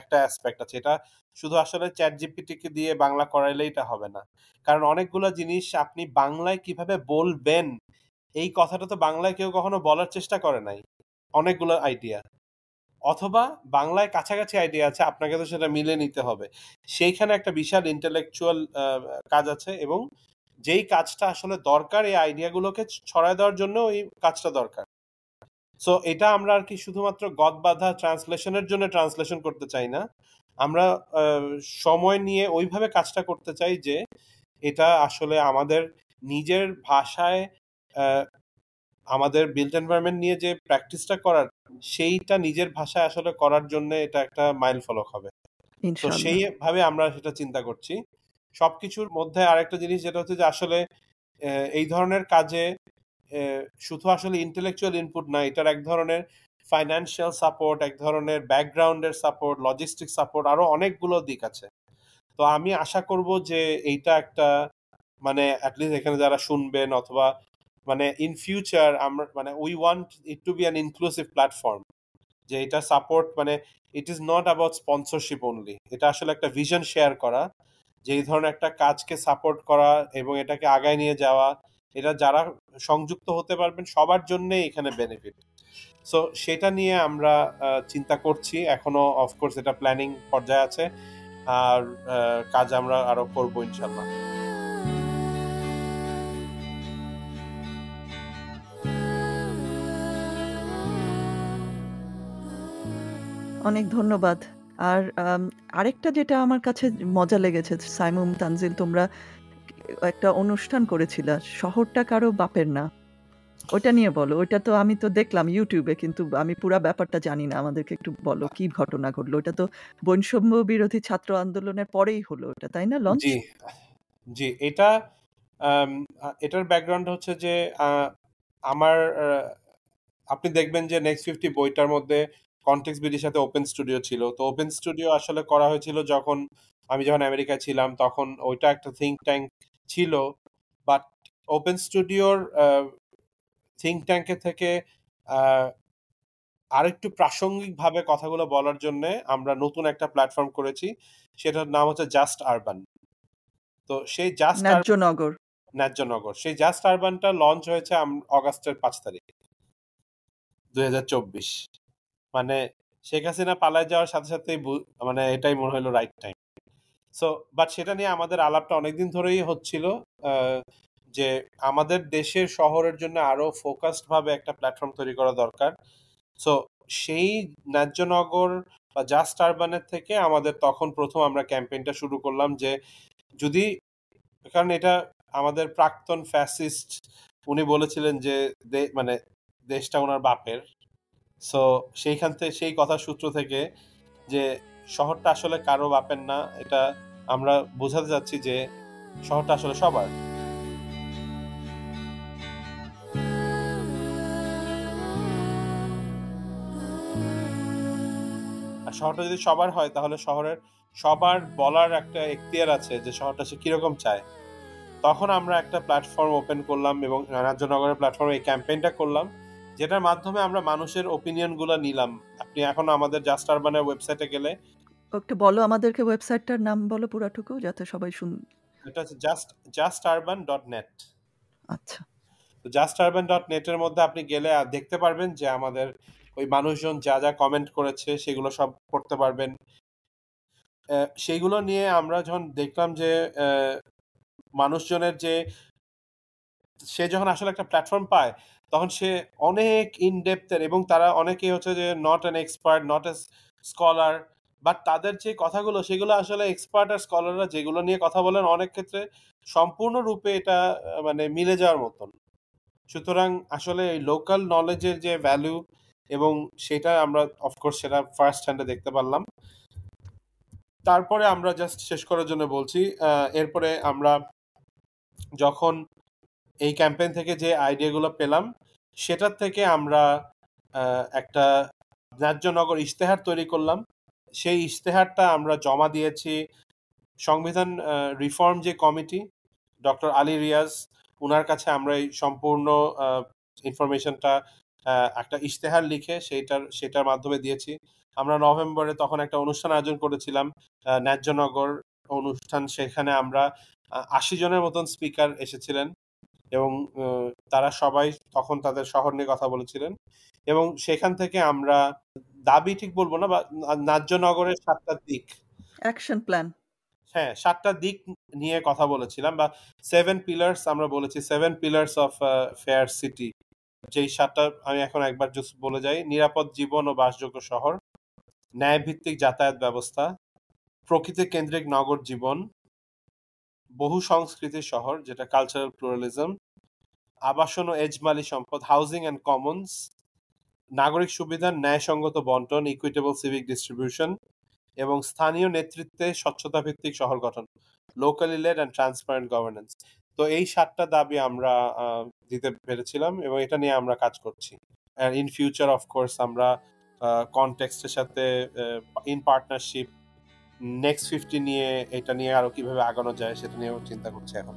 একটা অ্যাসপেক্ট আছে। এটা শুধু আসলে চ্যাট জিপিটিকে দিয়ে বাংলা করাইলে এটা হবে না, কারণ অনেকগুলো জিনিস আপনি বাংলায় কিভাবে বলবেন, এই কথাটা তো বাংলায় কেউ কখনো বলার চেষ্টা করে নাই। অনেকগুলো আইডিয়া, অথবা বাংলায় কাছাকাছি আইডিয়া আছে, আপনাকে তো সেটা মিলে নিতে হবে। সেইখানে একটা বিশাল ইন্টেলেকচুয়াল কাজ আছে, এবং যেই কাজটা আসলে দরকার এই আইডিয়াগুলোকে ছড়ায় দেওয়ার জন্য ওই কাজটা দরকার। সো এটা আমরা আর কি শুধুমাত্র গদবাঁধা ট্রান্সলেশনের জন্য ট্রান্সলেশন করতে চাই না, আমরা সময় নিয়ে ওইভাবে কাজটা করতে চাই যে এটা আসলে আমাদের নিজের ভাষায় আমাদের বিল্ট এনভায়রনমেন্ট নিয়ে যে প্র্যাকটিসটা করার, সেইটা নিজের ভাষায় আসলে করার জন্য এটা একটা মাইল ফলক হবে। তো সেইভাবে আমরা সেটা চিন্তা করছি। সবকিছুর মধ্যে আরেকটা জিনিস যেটা হচ্ছে যে আসলে এই ধরনের কাজে শুধু আসলে ইন্টেলেকচুয়াল ইনপুট না, এটার এক ধরনের ফাইন্যান্সিয়াল সাপোর্ট, এক ধরনের ব্যাকগ্রাউন্ডের সাপোর্ট, লজিস্টিক সাপোর্ট, আরো অনেকগুলো দিক আছে। তো আমি আশা করব যে এইটা একটা মানে অ্যাটলিস্ট এখানে যারা শুনবেন, অথবা মানে ইন ফিউচার আমরা মানে we want it to be an inclusive platform, যে এটা সাপোর্ট মানে it is not about sponsorship only, এটা আসলে একটা ভিশন শেয়ার করা, যে এই ধরনের একটা কাজকে সাপোর্ট করা এবং এটাকে আগায় নিয়ে যাওয়া, এটা যারা সংযুক্ত হতে পারবেন সবার জন্যই এখানে বেনিফিট। সো সেটা নিয়ে আমরা চিন্তা করছি, এখনো অফকোর্স এটা প্ল্যানিং পর্যায়ে আছে, আর কাজ আমরা আরো করবো ইনশাল্লাহ। অনেক ধন্যবাদ। আর আরেকটা যেটা আমার কাছে মজা লেগেছে, সাইমুম, তানজিল, তোমরা একটা অনুষ্ঠান করেছিলা, শহরটা কারো বাপের না। ওটা নিয়ে বলো। ওইটা তো আমি তো দেখলাম ইউটিউবে, কিন্তু আমি পুরা ব্যাপারটা জানি না। আমাদেরকে একটু বলো কি ঘটনা ঘটলো। ওটা তো বৈষম্য বিরোধী ছাত্র আন্দোলনের পরেই হলো ওটা, তাই না? লঞ্চ? জি জি, এটার ব্যাকগ্রাউন্ড হচ্ছে যে আমার আপনি দেখবেন যে নেক্সট 50 বইটার মধ্যে কনটেক্সট বিডির সাথে ওপেন স্টুডিও ছিল। তো ওপেন স্টুডিও আসলে করা হয়েছিল যখন আমি আমেরিকায় ছিলাম, তখন ওইটা একটা থিঙ্ক ট্যাঙ্ক ছিল, বাট ওপেন স্টুডিওর থিঙ্ক ট্যাঙ্কের থেকে আরেকটু প্রাসঙ্গিকভাবে কথাগুলো বলার জন্য আমরা নতুন একটা প্ল্যাটফর্ম করেছি, সেটার নাম হচ্ছে জাস্ট আরবান। তো সেই ন্যায্যনগর। ন্যায্যনগর, সেই জাস্ট আরবানটা লঞ্চ হয়েছে অগাস্টের 5 তারিখ 2024। মানে শেখ হাসিনা পালায় যাওয়ার সাথে সাথেই মানে এটাই মনে হলো রাইট টাইম। সো বাট সেটা নিয়ে আমাদের আলাপটা অনেকদিন ধরেই হচ্ছিল, যে আমাদের দেশের শহরের জন্য আরো ফোকাসড ভাবে একটা প্ল্যাটফর্ম তৈরি করা দরকার। সো সেই ন্যায্যনগর বা জাস্ট আরবানের থেকে আমাদের তখন প্রথম আমরা ক্যাম্পেইনটা শুরু করলাম, যে যদি, কারণ এটা আমাদের প্রাক্তন ফ্যাসিস্ট উনি বলেছিলেন যে মানে দেশটা ওনার বাপের। সো সেইখান থেকে, সেই কথা সূত্র থেকে যে শহরটা আসলে কারো বাপের না, এটা আমরা বোঝাতে যাচ্ছি যে শহরটা আসলে সবার। আর শহরটা যদি সবার হয় তাহলে শহরের সবার বলার একটা এখতিয়ার আছে যে শহরটা সে কিরকম চায়। তখন আমরা একটা প্ল্যাটফর্ম ওপেন করলাম এবং ন্যায্যনগরের প্ল্যাটফর্মে এই ক্যাম্পেইনটা করলাম, যেটার মাধ্যমে আমরা মানুষের ওপিনিয়ন গুলো নিলাম। আপনি এখন আমাদের জাস্ট আরবানের ওয়েবসাইটে গেলে, একটু বলো আমাদেরকে, ওয়েবসাইটটার নাম বলো পুরাটুকু, যাতে সবাই এটা হচ্ছে justurban.net। আচ্ছা। তো justurban.net এর মধ্যে আপনি গেলে দেখতে পারবেন যে আমাদের ওই মানুষজন যা যা কমেন্ট করেছে সেগুলো সব পড়তে পারবেন। সেইগুলো নিয়ে আমরা যখন দেখলাম যে মানুষজনের যে, সে যখন আসলে একটা প্ল্যাটফর্ম পায় তখন সে অনেক ইনডেপথের, এবং তারা অনেকেই হচ্ছে যে not an expert, not a scholar, but তাদের যে কথাগুলো সেগুলো আসলে এক্সপার্ট আর স্কলাররা যেগুলো নিয়ে কথা বলেন অনেক ক্ষেত্রে সম্পূর্ণরূপে এটা মানে মিলে যাওয়ার মতন। সুতরাং আসলে এই লোকাল নলেজের যে ভ্যালু, এবং সেটা আমরা অফকোর্স সেটা ফার্স্ট হ্যান্ডে দেখতে পারলাম। তারপরে আমরা জাস্ট শেষ করার জন্য বলছি, এরপরে আমরা যখন এই ক্যাম্পেইন থেকে যে আইডিয়াগুলো পেলাম সেটার থেকে আমরা একটা ন্যায্যনগর ইশতেহার তৈরি করলাম। সেই ইশতেহারটা আমরা জমা দিয়েছি সংবিধান রিফর্ম যে কমিটি, ডক্টর আলী রিয়াজ, ওনার কাছে আমরা এই সম্পূর্ণ ইনফরমেশনটা একটা ইশতেহার লিখে সেটার মাধ্যমে দিয়েছি। আমরা নভেম্বরে তখন একটা অনুষ্ঠান আয়োজন করেছিলাম, ন্যায্যনগর অনুষ্ঠান। সেখানে আমরা 80 জনের মতন স্পিকার এসেছিলেন এবং তারা সবাই তখন তাদের শহর নিয়ে কথা বলেছিলেন। এবং সেখান থেকে আমরা দাবি ঠিক বলবো না, বা ন্যায্যনগরের 7টা দিক, অ্যাকশন প্ল্যান, হ্যাঁ 7টা দিক নিয়ে কথা বলেছিলাম, বা 7 পিলার্স আমরা বলেছি, 7 পিলার্স অফ ফেয়ার সিটি। যেই 7টা আমি এখন একবার জাস্ট বলে যাই: নিরাপদ জীবন ও বাসযোগ্য শহর, ন্যায়ভিত্তিক যাতায়াত ব্যবস্থা, প্রকৃতি কেন্দ্রিক নগর জীবন, বহু সংস্কৃতির শহর যেটা কালচারাল প্লুরালিজম, আবাসন ও এজমালি সম্পদ, হাউজিং অ্যান্ড কমন্স, নাগরিক সুবিধার ন্যায়সঙ্গত বন্টন, ইকুইটেবল সিভিক ডিস্ট্রিবিউশন, এবং স্থানীয় নেতৃত্বে স্বচ্ছতা ভিত্তিক শহর গঠন, locally led and transparent governance. তো এই 7টা দাবি আমরা দিতে পেরেছিলাম এবং এটা নিয়ে আমরা কাজ করছি। আর ইন ফিউচার অফকোর্স আমরা কনটেক্সটের সাথে ইন পার্টনারশিপ নেক্সট 50 নিয়ে, এটা নিয়ে আরো কিভাবে আগানো যায় সেটা নিয়েও চিন্তা করছি এখন।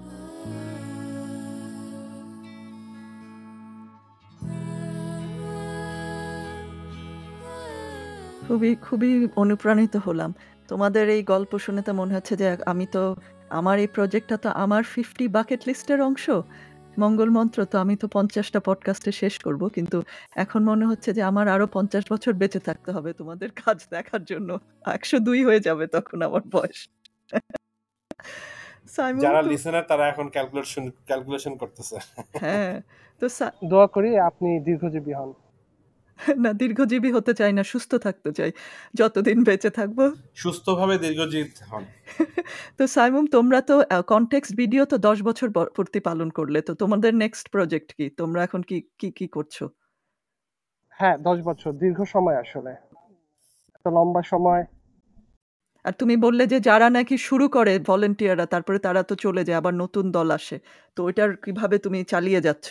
খুবই খুবই অনুপ্রাণিত হলাম তোমাদের এই গল্প শুনে। তো মনে হচ্ছে যে আমি তো, আমার এই প্রজেক্টটা তো আমার 50 বাকেট লিস্টের অংশ, মঙ্গল মন্ত্র। তো আমি তো 50টা পডকাস্টে শেষ করব, কিন্তু এখন মনে হচ্ছে যে আমার আরো 50 বছর বেঁচে থাকতে হবে তোমাদের কাজ দেখার জন্য। 102 হয়ে যাবে তখন আমার বয়স। যারা লিসেনার তারা এখন ক্যালকুলেশন করতেছে। হ্যাঁ, তো দোয়া করি আপনি দীর্ঘজীবী হন। না, দীর্ঘজীবী হতে চাই না, সুস্থ থাকতে চাই, যতদিন বেঁচে থাকবো সুস্থভাবে দীর্ঘজীবী হন। তো সাইমুম, তোমরা তো কনটেক্সট ভিডিও তো 10 বছর পূর্তি পালন করলে, তো তোমাদের নেক্সট প্রজেক্ট কি? তোমরা এখন কি করছো? হ্যাঁ, 10 বছর দীর্ঘ সময়, আসলে একটা লম্বা সময়। আর তুমি বললে যে যারা নাকি শুরু করে ভলেন্টিয়াররা, তারপরে তারা তো চলে যায়, আবার নতুন দল আসে, তো ওইটার কিভাবে তুমি চালিয়ে যাচ্ছ?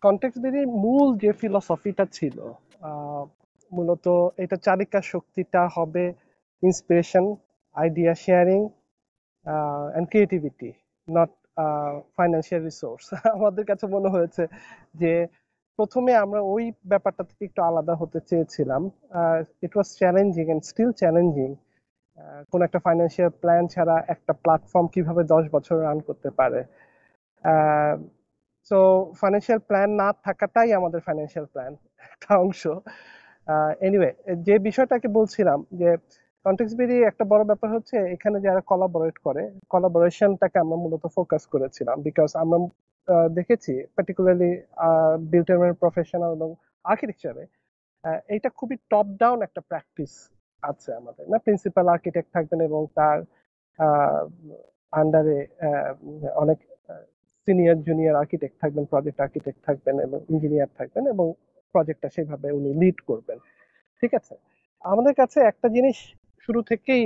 কনটেক্সট ভিডিওর মূল যে ফিলসফিটা ছিল, মূলত এটা চালিকা শক্তিটা হবে inspiration, idea sharing and creativity, not financial resource. আমাদের কাছে মনে হয়েছে যে প্রথমে আমরা ওই ব্যাপারটা থেকে একটু আলাদা হতে চেয়েছিলাম। ইট ওয়াজ চ্যালেঞ্জিং এন্ড স্টিল চ্যালেঞ্জিং। কোন একটা ফাইন্যান্সিয়াল প্ল্যান ছাড়া একটা প্ল্যাটফর্ম কিভাবে 10 বছর রান করতে পারে। সো ফাইন্যান্সিয়াল প্ল্যান না থাকাটাই আমাদের ফাইন্যান্সিয়াল প্ল্যান একটা অংশ। এনিওয়ে, যে বিষয়টাকে বলছিলাম যে কনটেক্সটবিডি একটা বড় ব্যাপার হচ্ছে এখানে যারা কোলাবোরেট করে, কোলাবোরেশনটাকে আমরা মূলত ফোকাস করেছিলাম বিকজ আমরা দেখেছি পার্টিকুলারলি বিল্ট এনভায়রনমেন্ট প্রফেশনাল এবং আর্কিটেকচারে এইটা খুবই টপ ডাউন একটা প্র্যাকটিস আছে আমাদের, না? প্রিন্সিপাল আর্কিটেক্ট থাকবেন এবং তার আন্ডারে অনেক সিনিয়র জুনিয়র আর্কিটেক্ট থাকবেন, প্রজেক্ট আর্কিটেক্ট থাকবেন এবং ইঞ্জিনিয়ার থাকবেন এবং প্রজেক্টটা সেভাবে উনি লিড করবেন। ঠিক আছে, আমাদের কাছে একটা জিনিস শুরু থেকেই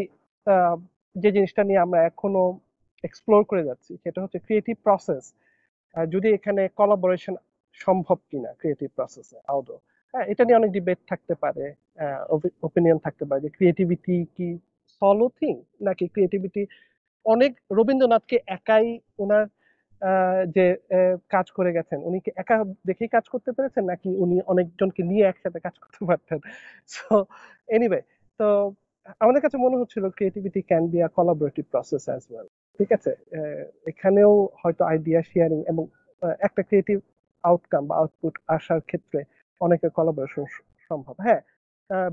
যে জিনিসটা নিয়ে আমরা এখনো এক্সপ্লোর করে যাচ্ছি সেটা হচ্ছে ক্রিয়েটিভ প্রসেস। যদি এখানে কোলাবোরেশন সম্ভব কিনা ক্রিয়েটিভ প্রসেসে আদৌ। হ্যাঁ, এটা নিয়ে অনেক ডিবেট থাকতে পারে, ওপিনিয়ন থাকতে পারে যে ক্রিয়েটিভিটি কি সলো থিং নাকি ক্রিয়েটিভিটি অনেক রবীন্দ্রনাথকে একাই ওনার যে কাজ করে গেছেন উনি কি একা দেখেই কাজ করতে পেরেছেন নাকি উনি অনেকজনকে নিয়ে একসাথে কাজ করতে পারতেন। সো এনিওয়ে, তো আমাদের কাছে মনে হচ্ছিল creativity can be a collaborative process as well. ঠিক আছে, এখানেও হয়তো আইডিয়া শেয়ারিং এবং একটা ক্রিয়েটিভ আউটকাম বা আউটপুট আসার ক্ষেত্রে অনেকের কোলাবোরেশন সম্ভব। হ্যাঁ,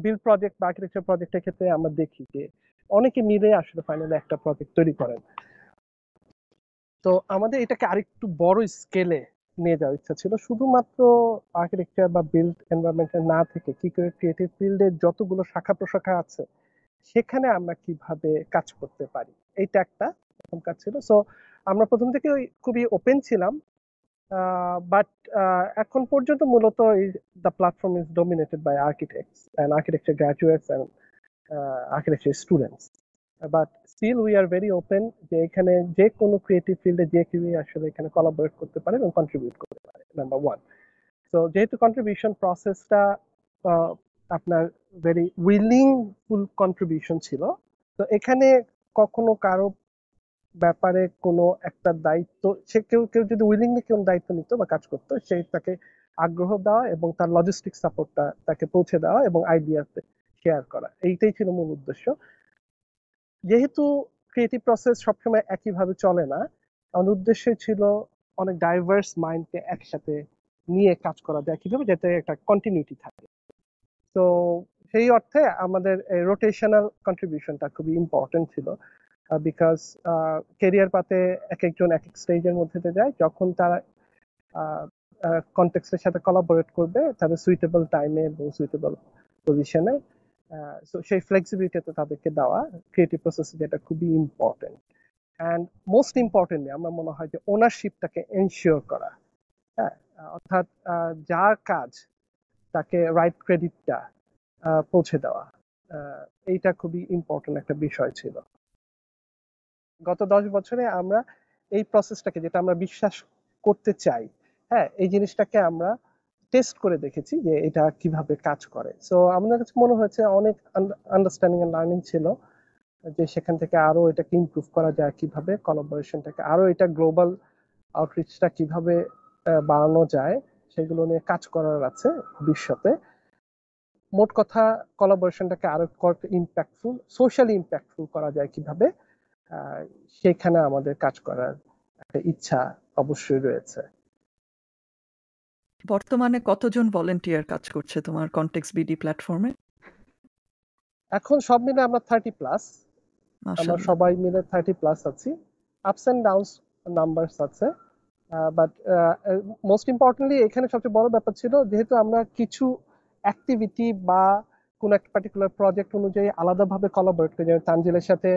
বিল্ড প্রজেক্ট বা আর্কিটেকচার প্রজেক্টের ক্ষেত্রে আমরা দেখি যে অনেকে মিলে আসলে ফাইনালি একটা প্রজেক্ট তৈরি করেন। তো আমাদের এটাকে আরেকটু বড় স্কেলে নিয়ে যাওয়ার ইচ্ছা ছিল, শুধুমাত্র আর্কিটেকচার বা বিল্ড এনভায়রনমেন্টে না থেকে কি করে ক্রিয়েটিভ ফিল্ডের যতগুলো শাখা প্রশাখা আছে সেখানে আমরা কিভাবে কাজ করতে পারি, এইটা একটা প্রথম কাজ ছিল। সো আমরা প্রথম থেকে খুবই ওপেন ছিলাম, বাট এখন পর্যন্ত মূলত the platform is dominated by architects and architecture graduates and architecture students, but still we are very open যে এখানে যে কোনো ক্রিয়েটিভ ফিল্ডে যে কেউ আসলে এখানে কোলাবোরেট করতে পারে এবং কন্ট্রিবিউট করতে পারে, নাম্বার ওয়ান। তো যেহেতু কন্ট্রিবিউশন প্রসেসটা আপনার ভেরি উইলিংফুল কন্ট্রিবিউশন ছিল, তো এখানে কখনো কারো ব্যাপারে কোনো একটা দায়িত্ব সে কেউ কেউ যদি উইলিংলি কেউ দায়িত্ব নিত বা কাজ করতো সেই তাকে আগ্রহ দেওয়া এবং তার লজিস্টিক সাপোর্টটা তাকে পৌঁছে দেওয়া এবং আইডিয়াতে শেয়ার করা, এইটাই ছিল মূল উদ্দেশ্য। যেহেতু ক্রিয়েটিভ প্রসেস সবসময় একইভাবে চলে না, আমাদের উদ্দেশ্য ছিল অনেক ডাইভার্স মাইন্ডকে একসাথে নিয়ে কাজ করা যায় কিভাবে যাতে একটা কন্টিনিউটি থাকে। তো সেই অর্থে আমাদের রোটেশনাল কন্ট্রিবিউশনটা খুবই ইম্পর্টেন্ট ছিল বিকজ কেরিয়ার পাতে এক একজন এক এক স্টেজের মধ্যে যায়, যখন তারা কনটেক্সটের সাথে কোলাবোরেট করবে তাদের সুইটেবল টাইমে এবং সুইটেবল পজিশনে, সেই ফ্লেক্সিবিলিটিটা তাদেরকে দেওয়া ক্রিয়েটিভ প্রসেসে, যেটা খুবই ইম্পর্টেন্ট। অ্যান্ড মোস্ট ইম্পর্টেন্টলি আমার মনে হয় যে ওনারশিপটাকে এনশিওর করা, হ্যাঁ, অর্থাৎ যার কাজ তাকে রাইট ক্রেডিটটা পৌঁছে দেওয়া, এইটা খুবই ইম্পর্টেন্ট একটা বিষয় ছিল। গত 10 বছরে আমরা এই প্রসেসটাকে, যেটা আমরা বিশ্বাস করতে চাই, হ্যাঁ, এই জিনিসটাকে আমরা টেস্ট করে দেখেছি যে এটা কিভাবে কাজ করে। সো আমাদের কাছে মনে হয়েছে অনেক আন্ডারস্ট্যান্ডিং এন্ড লার্নিং ছিল যে সেখান থেকে আরো এটাকে ইমপ্রুভ করা যায় কিভাবে, কোলাবোরেশনটাকে আরো এটা গ্লোবাল আউটরিচটা কিভাবে বাড়ানো যায় সেগুলো নিয়ে কাজ করার আছে ভবিষ্যতে। মোট কথা কোলাবোরেশনটাকে আরো ইম্প্যাক্টফুল, সোশ্যালি ইম্প্যাক্টফুল করা যায় কিভাবে, সেখানে আমাদের কাজ করার একটা ইচ্ছা অবশ্যই রয়েছে। বর্তমানে কতজন ভলেন্টিয়ার কাজ করছে তোমার কনটেক্সটবিডি প্ল্যাটফর্মে? এখন সব মিলে আমরা 30+, আমরা সবাই মিলে 30+ আছি। আপস এন্ড ডাউনস নাম্বারস আছে, বাট মোস্ট ইম্পর্টেন্টলি এখানে সবচেয়ে বড় ব্যাপার ছিল যেহেতু আমরা কিছু অ্যাক্টিভিটি বা কোন একটা পার্টিকুলার প্রজেক্ট অনুযায়ী আলাদাভাবে কোলাবোরেট করি, যেমন তানজিলের সাথে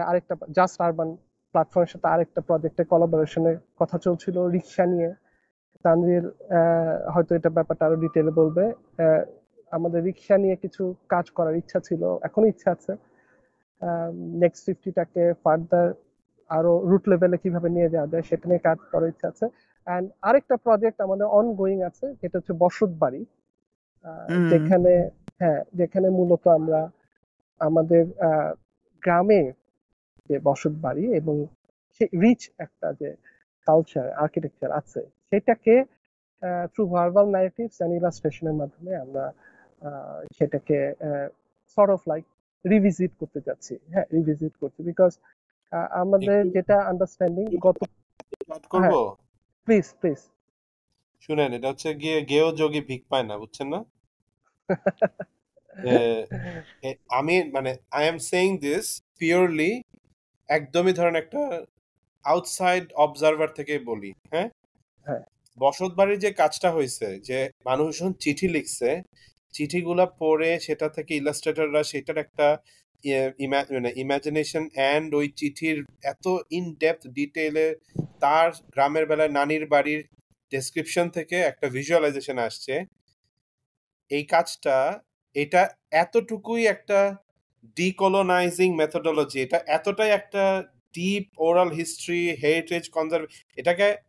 আরেকটা জাস্ট আরবান প্ল্যাটফর্মের সাথে আরেকটা প্রজেক্টে কোলাবোরেশনের কথা চলছিল রিক্সা নিয়ে। তানজিল হয়তো এটা ব্যাপারটা আরো ডিটেইলে বলবে। আমাদের রিক্সা নিয়ে কিছু কাজ করার ইচ্ছা ছিল, এখনো ইচ্ছা আছে। নেক্সট 50টাকে ফার্দার আরো রুট লেভেলে কিভাবে নিয়ে যাওয়া যায় সেটা নিয়ে কাজ করার ইচ্ছা আছে। অ্যান্ড আরেকটা প্রজেক্ট আমাদের অনগোয়িং আছে, যেটা হচ্ছে বসত বাড়ি, যেখানে যেখানে মূলত আমরা আমাদের গ্রামে যে বসত বাড়ি এবং রিচ একটা যে কালচার আর্কিটেকচার আছে সেটাকে থ্রু ভার্বাল ন্যারেটিভস অ্যান্ড ইলাস্ট্রেশনের মাধ্যমে আমরা সেটাকে সর্ট অফ লাইক রিভিজিট করতে যাচ্ছি। হ্যাঁ, রিভিজিট করছি বিকজ আমাদের একটু যেটা আন্ডারস্ট্যান্ডিং গত অ্যাড করব। হ্যাঁ প্লিজ প্লিজ শুনেন, এটা হচ্ছে গিয়ে গেও যোগী ভিক পায় না, বুঝছেন না? আমি মানে I am saying this purely একদমই ধরেন একটা আউটসাইড অবজারভার থেকে বলি। হ্যাঁ, হ্যাঁ বসত বাড়ির যে কাজটা হয়েছে, যে মানুষজন চিঠি লিখছে, চিঠিগুলা পড়ে সেটা থেকে ইলাস্ট্রেটররা সেটার একটা মানে ইমাজিনেশন অ্যান্ড ওই চিঠির এত ইন ডেপথ ডিটেইলে তার গ্রামের বেলায় নানির বাড়ির ডেসক্রিপশন থেকে একটা ভিজুয়ালাইজেশন আসছে। এই কাজটা, এটা এতটুকুই একটা ডিকলোনাইজিং মেথোডোলজি, এটা এতটাই একটা deep oral history heritage conserve,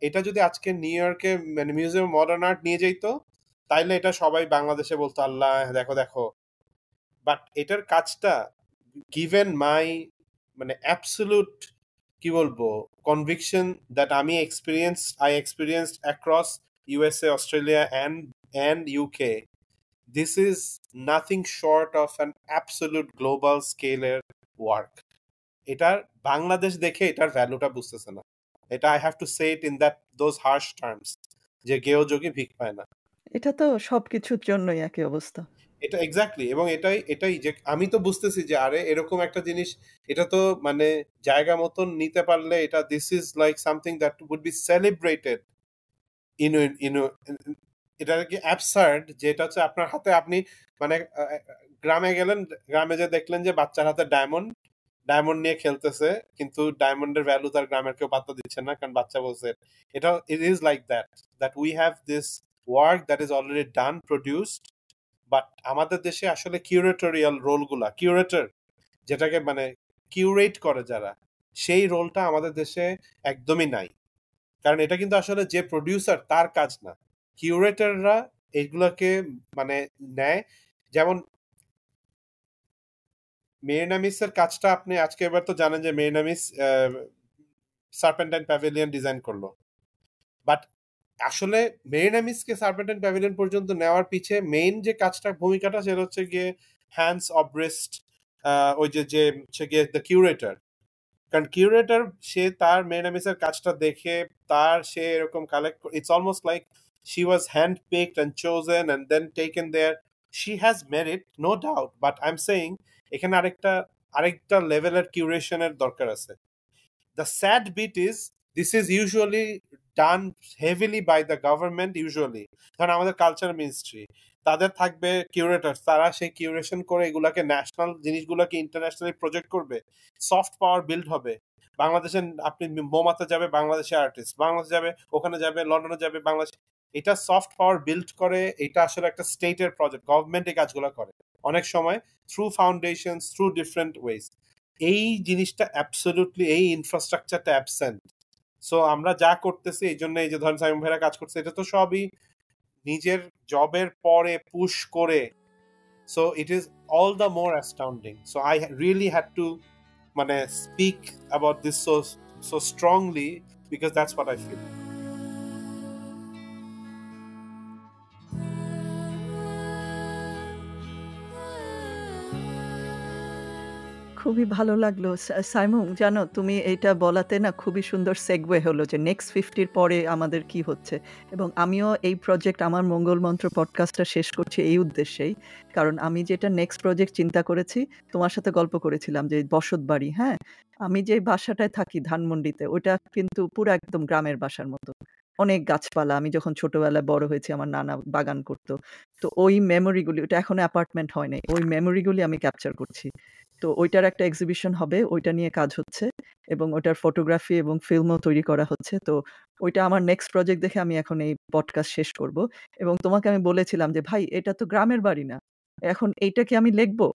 এটা যদি আজকে নিউ ইয়র্কে মানে মিউজিয়াম মডার্ন আর্ট নিয়ে যাইতো, তাইলে এটা সবাই বাংলাদেশে বলতো আল্লাহ দেখো দেখো। বাট এটার কাজটা, গিভেন মাই মানে অ্যাবসোলুট কি বলবো কনভিকশন দ্যাট আমি experienced across USA, Australia and UK, this is nothing short of an absolute global scale work. এটার বাংলাদেশ দেখে এটার ভ্যালুটা বুঝতেছে না। এটা I have to say it in that those harsh terms, যে গেও যোগী ভিক পায় না। এটা তো সবকিছুর জন্যই একই অবস্থা। এটা এক্স্যাক্টলি, এবং এটাই যে আমি তো বুঝতেছি যে আরে এরকম একটা জিনিস, এটা তো মানে জায়গা মতন নিতে পারলে এটা this is like something that would be celebrated in in এটা কি অ্যাবসার্ড, যেটা হচ্ছে আপনার হাতে আপনি মানে গ্রামে গেলেন, গ্রামে যে দেখলেন যে বাচ্চার হাতে ডায়মন্ড নিয়ে খেলতেছে, কিন্তু ডায়মন্ডের ভ্যালু তার গ্রামের কেউ পাত্তা দিচ্ছে না, কারণ বাচ্চা বলছে এটা। It is like that we have this work that is already done produced, but আমাদের দেশে আসলে কিউরেটোরিয়াল রোলগুলা, কিউরেটর যেটাকে মানে কিউরেট করে যারা, সেই রোলটা আমাদের দেশে একদমই নাই। কারণ এটা কিন্তু আসলে যে প্রডিউসার তার কাজ না, কিউরেটররা এইগুলোকে মানে নেয়। যেমন মেরিনামিসের কাজটা আপনি আজকে এবার তো জানেন যে মেরিনামিস সার্পেন্টাইন প্যাভিলিয়ন ডিজাইন করলো, বাট আসলে মেরিনামিসকে সার্পেন্টাইন প্যাভিলিয়ন পর্যন্ত নেওয়ার পিছে মেইন যে কাজটা ভূমিকাটা সেটা হচ্ছে গিয়ে হ্যান্স অব্রেস্ট, ওই যে হচ্ছে গিয়ে দ্য কিউরেটর। কারণ কিউরেটর সে তার মেরিনামিসের কাজটা দেখে সে এরকম collect, it's almost like she was handpicked and chosen and then taken there. She has merit, no doubt, but I'm saying এখানে আরেকটা লেভেলের কিউরেশনের দরকার আছে। The sad bit is this is usually done heavily by the government usually. কারণ আমাদের culture ministry, তাদের থাকবে curator, তারা সেই কিউরেশন করে এগুলাকে ন্যাশনাল জিনিসগুলোকে ইন্টারন্যাশনালি প্রজেক্ট করবে, সফট পাওয়ার বিল্ড হবে। বাংলাদেশে আপনি মোমাতে যাবে বাংলাদেশি আর্টিস্ট, বাংলাদেশ যাবে, ওখানে যাবে, লন্ডনে যাবে বাংলাদেশ, এটা সফট পাওয়ার বিল্ড করে। এটা আসলে একটা স্টেটের প্রজেক্ট, গভর্নমেন্ট এই কাজগুলো করে অনেক সময় through foundation, through different ways. এই জিনিসটা অ্যাবসলিউটলি, এই ইনফ্রাস্ট্রাকচারটা অ্যাবসেন্ট। সো আমরা যা করতেছি, এই জন্য এই যে ধরেন সাইমন ভাইরা কাজ করছে, এটা তো সবই নিজের জবের পরে পুশ করে। So it is all the more astounding. So I really had to মানে speak about this so strongly because that's what I feel. খুবই ভালো লাগলো। সাইমুম, জানো তুমি এইটা বলাতে না খুবই সুন্দর সেগওয়ে হলো যে নেক্সট 50 পরে আমাদের কি হচ্ছে। এবং আমিও এই প্রজেক্ট আমার মঙ্গল মন্ত্র পডকাস্টটা শেষ করছি এই উদ্দেশ্যেই। কারণ আমি যেটা নেক্সট প্রজেক্ট চিন্তা করেছি, তোমার সাথে গল্প করেছিলাম যে বসত বাড়ি, হ্যাঁ? আমি যে বাসাটায় থাকি ধানমন্ডিতে, ওইটা কিন্তু পুরো একদম গ্রামের বাসার মতো। অনেক গাছপালা। আমি যখন ছোটবেলায় বড় হয়েছি আমার নানা বাগান করত। তো ওই মেমোরিগুলি, ওটা এখনো অ্যাপার্টমেন্ট হয় নাই। ওই মেমোরিগুলি আমি ক্যাপচার করছি। তো ওইটার একটা এক্সিবিশন হবে, ওইটা নিয়ে কাজ হচ্ছে এবং ওটার ফটোগ্রাফি এবং ফিল্মও তৈরি করা হচ্ছে। তো ওইটা আমার নেক্সট প্রজেক্ট দেখে আমি এখন এই পডকাস্ট শেষ করব। এবং তোমাকে আমি বলেছিলাম যে, "ভাই এটা তো গ্রামের বাড়ি না। এখন এইটা কি আমি লিখবো?"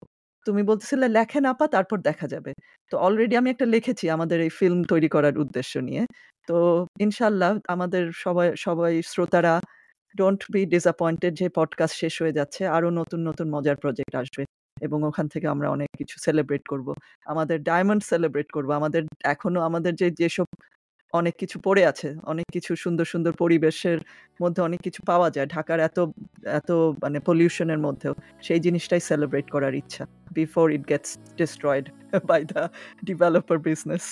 তুমি বলতেছিলে, "লেখেন আপা, তারপর দেখা যাবে।" তো অলরেডি আমি একটা লিখেছি আমাদের এই ফিল্ম তৈরি করার উদ্দেশ্য নিয়ে। তো ইনশাআল্লাহ আমাদের সবাই শ্রোতারা ডোন্ট বি ডিসঅ্যাপয়েন্টেড যে পডকাস্ট শেষ হয়ে যাচ্ছে। আরো নতুন, নতুন মজার প্রজেক্ট আসবে। এবং ওখান থেকে আমরা অনেক কিছু সেলিব্রেট করব। আমাদের ডায়মন্ড সেলিব্রেট করব। এখনো আমাদের যেসব অনেক কিছু পড়ে আছে। অনেক কিছু সুন্দর, সুন্দর পরিবেশের মধ্যে অনেক কিছু পাওয়া যায়। ঢাকার এত মানে পলিউশন এর মধ্যেও সেই জিনিসটাই সেলিব্রেট করার ইচ্ছা। Before it gets destroyed by the developer business.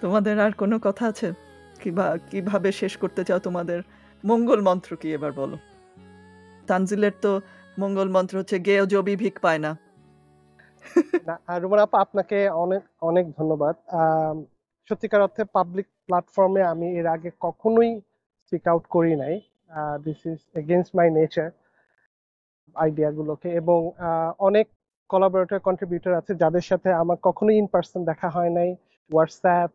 তোমাদের আর কোনো কথা আছে? কিভাবে শেষ করতে চাও তোমাদের মঙ্গল মন্ত্র কি এবার বলো? তানজিলের তো মঙ্গল মন্ত্র হচ্ছে গেও জবি ভিক পায় না। না, রুমানা আপা আপনাকে অনেক অনেক ধন্যবাদ। সত্যিকার অর্থে পাবলিক প্ল্যাটফর্মে আমি এর আগে কখনোই স্পিক আউট করি নাই। This is against my nature আইডিয়াগুলোকে, এবং অনেক কোলাবোরেটর কন্ট্রিবিউটর আছে যাদের সাথে আমার কখনোই ইন পার্সন দেখা হয় নাই, হোয়াটসঅ্যাপ,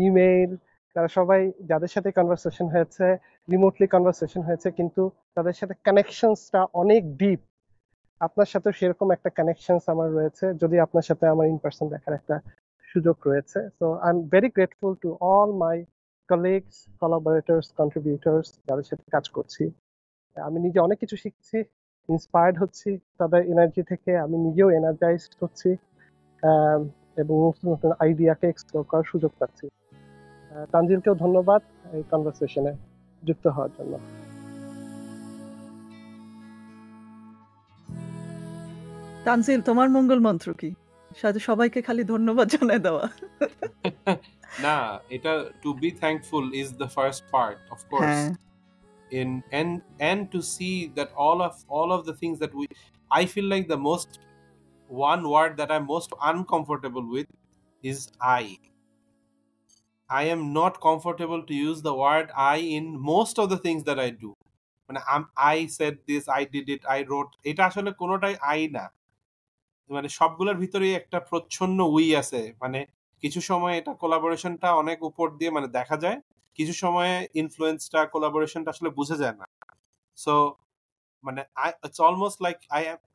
ইমেইল, তারা সবাই যাদের সাথে কনভারসেশন হয়েছে, রিমোটলি কনভারসেশন হয়েছে, কিন্তু তাদের সাথে কানেকশনসটা অনেক ডিপ। আপনার সাথে সেরকম একটা কানেকশনস আমার রয়েছে, যদি আপনার সাথে আমার ইন পার্সন দেখার একটা সুযোগ রয়েছে। So I am very grateful to all my colleagues, collaborators, contributors যাদের সাথে কাজ করছি। আমি নিজে অনেক কিছু শিখছি, ইন্সপায়ার্ড হচ্ছি তাদের এনার্জি থেকে, আমি নিজেও এনার্জাইজড হচ্ছি, এবং নতুন নতুন আইডিয়াকে এক্সপ্লোর করার সুযোগ পাচ্ছি। তানজিলকেও ধন্যবাদ এই কনভারসেশনে যুক্ত হওয়ার জন্য। তানজিল, তোমার মঙ্গল মন্ত্র কি? সাথে সবাইকে খালি ধন্যবাদ জানায় দেওয়া। না, এটা to be thankful is the first part, of course. হ্যাঁ, And to see that all of the things that I feel like the most one word that I'm most uncomfortable with is I am not comfortable to use the word I in most of the things that I do. মানে I said this, I did it, I wrote, এটা আসলে কোনোটাই I না। মানে সবগুলোর ভিতরেই একটা প্রচ্ছন্ন উই আছে। মানে কিছু সময় এটা কোলাবোরেশনটা অনেক উপর দিয়ে মানে দেখা যায়, কিছু সময়ে ইনফ্লুয়েন্সটা কোলাবোরেশনটা আসলে বোঝা যায় না। সো মানে it's almost like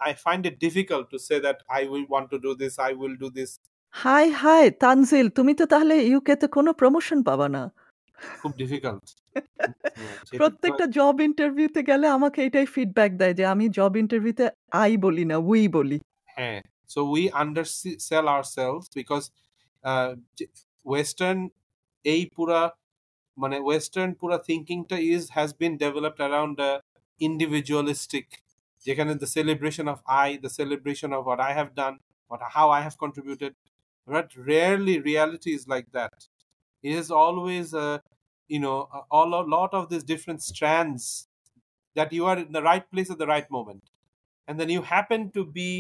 I find it difficult to say that I will want to do this, I will do this. Hi Tanzil, তুমি তো তাহলে ইউকেতে কোনো প্রমোশন পাবা না। খুব ডিফিকাল্ট। প্রত্যেকটা জব ইন্টারভিউতে গেলে আমাকে এটাই ফিডব্যাক দেয় যে আমি জব ইন্টারভিউতে আই বলি না, উই বলি। হ্যাঁ, so we undersell ourselves because western এই পুরা মানে ওয়েস্টার্ন পুরা থিঙ্কিংটা has been developed around individualistic, যেখানে the celebration of the celebration of what I have done, how I have contributed, but rarely reality is like that. It is always a lot of these different strands that you are in the right place at the right moment, and then you happen to be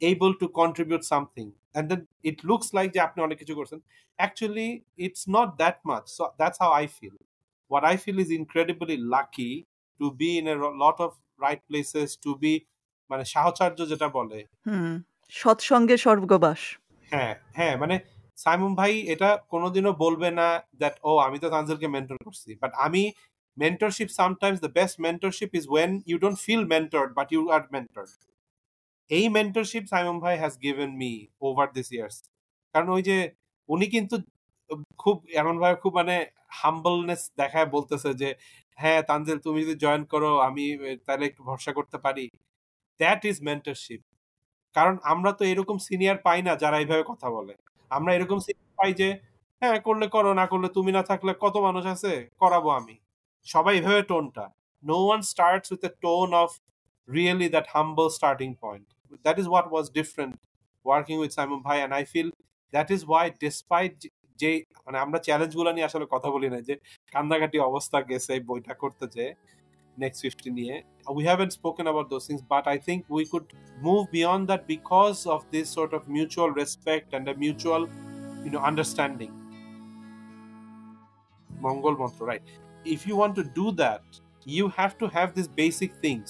able to contribute something, and then it looks like যে আপনি অনেক কিছু করছেন, actually it's not that much. So that's how I feel. What I feel is incredibly lucky to be in a lot of right places, to be মানে সাহচর্য যেটা বলে, সৎসঙ্গে স্বর্গবাস। হ্যাঁ মানে সাইমন ভাই এটা কোনোদিনও বলবে না দ্যাট আমি তো তানজিলকে মেন্টর করছি, বাট আমি mentorship, sometimes the best mentorship is when you don't feel mentored but you are mentored. এই মেন্টরশিপ সাইমন ভাই has given me over this years. কারণ ওই যে উনি কিন্তু খুব এমন ভাবে খুব মানে হাম্বলনেস দেখায় বলতেছে যে হ্যাঁ তানজিল তুমি যদি জয়েন করো আমি তাহলে একটু ভরসা করতে পারি। That is mentorship. কারণ আমরা তো এরকম সিনিয়র পাই না যারা এইভাবে কথা বলে। আমরা এরকম সিনিয়র পাই যে হ্যাঁ করলে করো, না করলে তুমি না থাকলে কত মানুষ আছে করাবো আমি। সবাই এভাবে টোনটা। No one starts with a tone of really that humble starting point. That is what was different working with Simon Bhai, and I feel that is why despite যে মানে আমরা চ্যালেঞ্জগুলো নিয়ে আসলে কথা বলি না, যে কান্দাকাটি অবস্থা গেছে এই বইটা করতে যে next 50 নিয়ে, we haven't spoken about those things, but I think we could move beyond that because of this sort of mutual respect and a mutual understanding. Mongol mantra, right? If you want to do that, you have to have these basic things.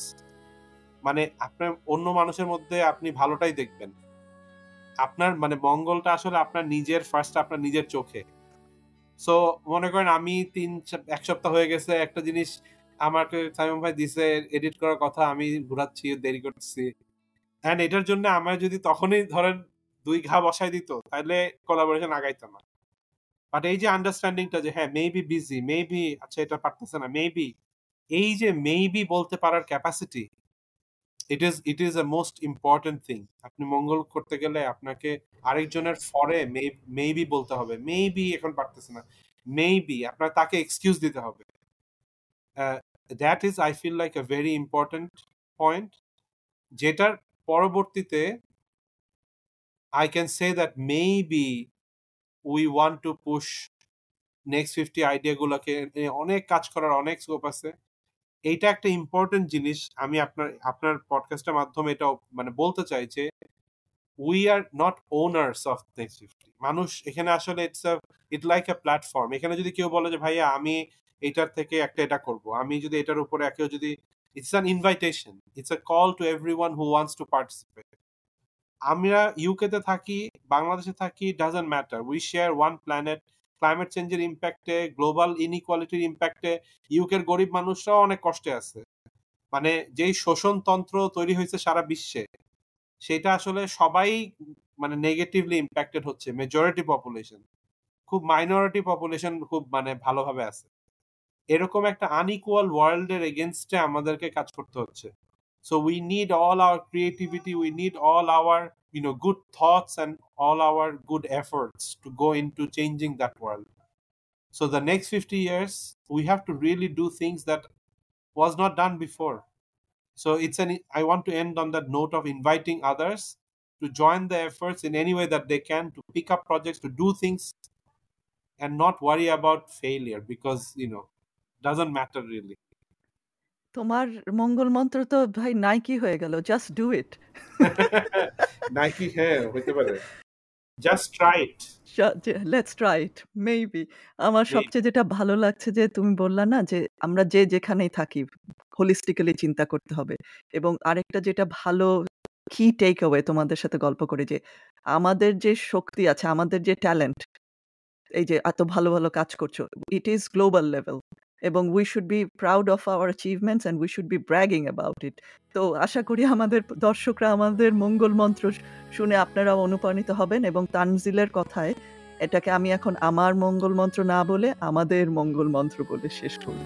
মানে আপনার অন্য মানুষের মধ্যে আপনি ভালোটাই দেখবেন, আপনার মানে মঙ্গলটা আসলে আপনার নিজের ফার্স্ট, আপনার নিজের চোখে। সো মনে করেন আমি এক সপ্তাহ হয়ে গেছে একটা জিনিস আমাকে সাইমন ভাই দিছে এডিট করার কথা, আমি ঘুরাচ্ছি, দেরি করতেছি, এন্ড এটার জন্য আমার যদি তখনই ধরেন 2 ঘা বসাই দিত তাহলে কোলাবোরেশন আগাইতো না। বাট এই যে আন্ডারস্ট্যান্ডিংটা যে হ্যাঁ মেবি বিজি, মেবি আচ্ছা এটা পারতেছে না, মেবি, এই যে মেবি বলতে পারার capacity, it is a most important thing. আপনি মঙ্গল করতে গেলে আপনাকে আরেকজনের ফরে মেবি বলতে হবে, মেবি এখন পারতেছে না, মেবি আপনার তাকে এক্সকিউজ দিতে হবে। That is I feel like a very important point, যেটার পরবর্তীতে I can say that maybe we want to push next 50 idea গুলোকে, অনেক কাজ করার অনেক স্কোপ আছে। এইটা একটা ইম্পর্টেন্ট জিনিস। আমি আপনার পডকাস্টের মাধ্যমে এটা মানে বলতে চাই যে we are not owners of next 50। মানুষ এখানে আসলে ইট লাইক আ প্ল্যাটফর্ম। এখানে যদি কেউ বলে যে ভাইয়া আমি এটার থেকে একটা এটা করব, আমি যদি এটার উপরে কেউ যদি, it's an invitation, it's a call to everyone who wants to participate. আমরা ইউকেতে থাকি, বাংলাদেশে থাকি, doesn't matter, we share one planet. Climate চেঞ্জের ইম্প্যাক্টে, গ্লোবাল ইনইকুয়ালিটির ইম্প্যাক্টে ইউকের গরিব মানুষরাও অনেক কষ্টে আছে। মানে যেই শোষণতন্ত্র তৈরি হয়েছে সারা বিশ্বে, সেটা আসলে সবাই মানে নেগেটিভলি ইম্প্যাক্টেড হচ্ছে। মেজরিটি পপুলেশন, খুব মাইনরিটি পপুলেশন খুব মানে ভালোভাবে আছে। এরকম একটা আনইকুয়াল ওয়ার্ল্ডের এগেনস্টে আমাদেরকে কাজ করতে হচ্ছে। So we need all our creativity, we need all our good thoughts and all our good efforts to go into changing that world. So the next 50 years we have to really do things that was not done before. So I want to end on that note of inviting others to join the efforts in any way that they can, to pick up projects, to do things and not worry about failure, because doesn't matter really. তোমার মঙ্গল মন্ত্র তো ভাই Nike হয়ে গেল, just do it. Nike, হ্যাঁ হইতে পারে, just try it, let's try it, maybe. আমার সবচেয়ে যেটা ভালো লাগছে যে তুমি বললা না যে আমরা যে যেখানেই থাকি হোলিস্টিক্যালি চিন্তা করতে হবে, এবং আরেকটা যেটা ভালো কি টেক অ্যাওয়ে তোমাদের সাথে গল্প করে, যে আমাদের যে শক্তি আছে, আমাদের যে ট্যালেন্ট, এই যে এত ভালো ভালো কাজ করছো, ইট ইজ গ্লোবাল লেভেল, এবং we should be proud of our achievements and we should be bragging about it. তো আশা করি আমাদের দর্শকরা আমাদের মঙ্গল মন্ত্র শুনে আপনারাও অনুপ্রাণিত হবেন, এবং তানজিলের কথায় এটাকে আমি এখন আমার মঙ্গল মন্ত্র না বলে আমাদের মঙ্গল মন্ত্র বলে শেষ করব।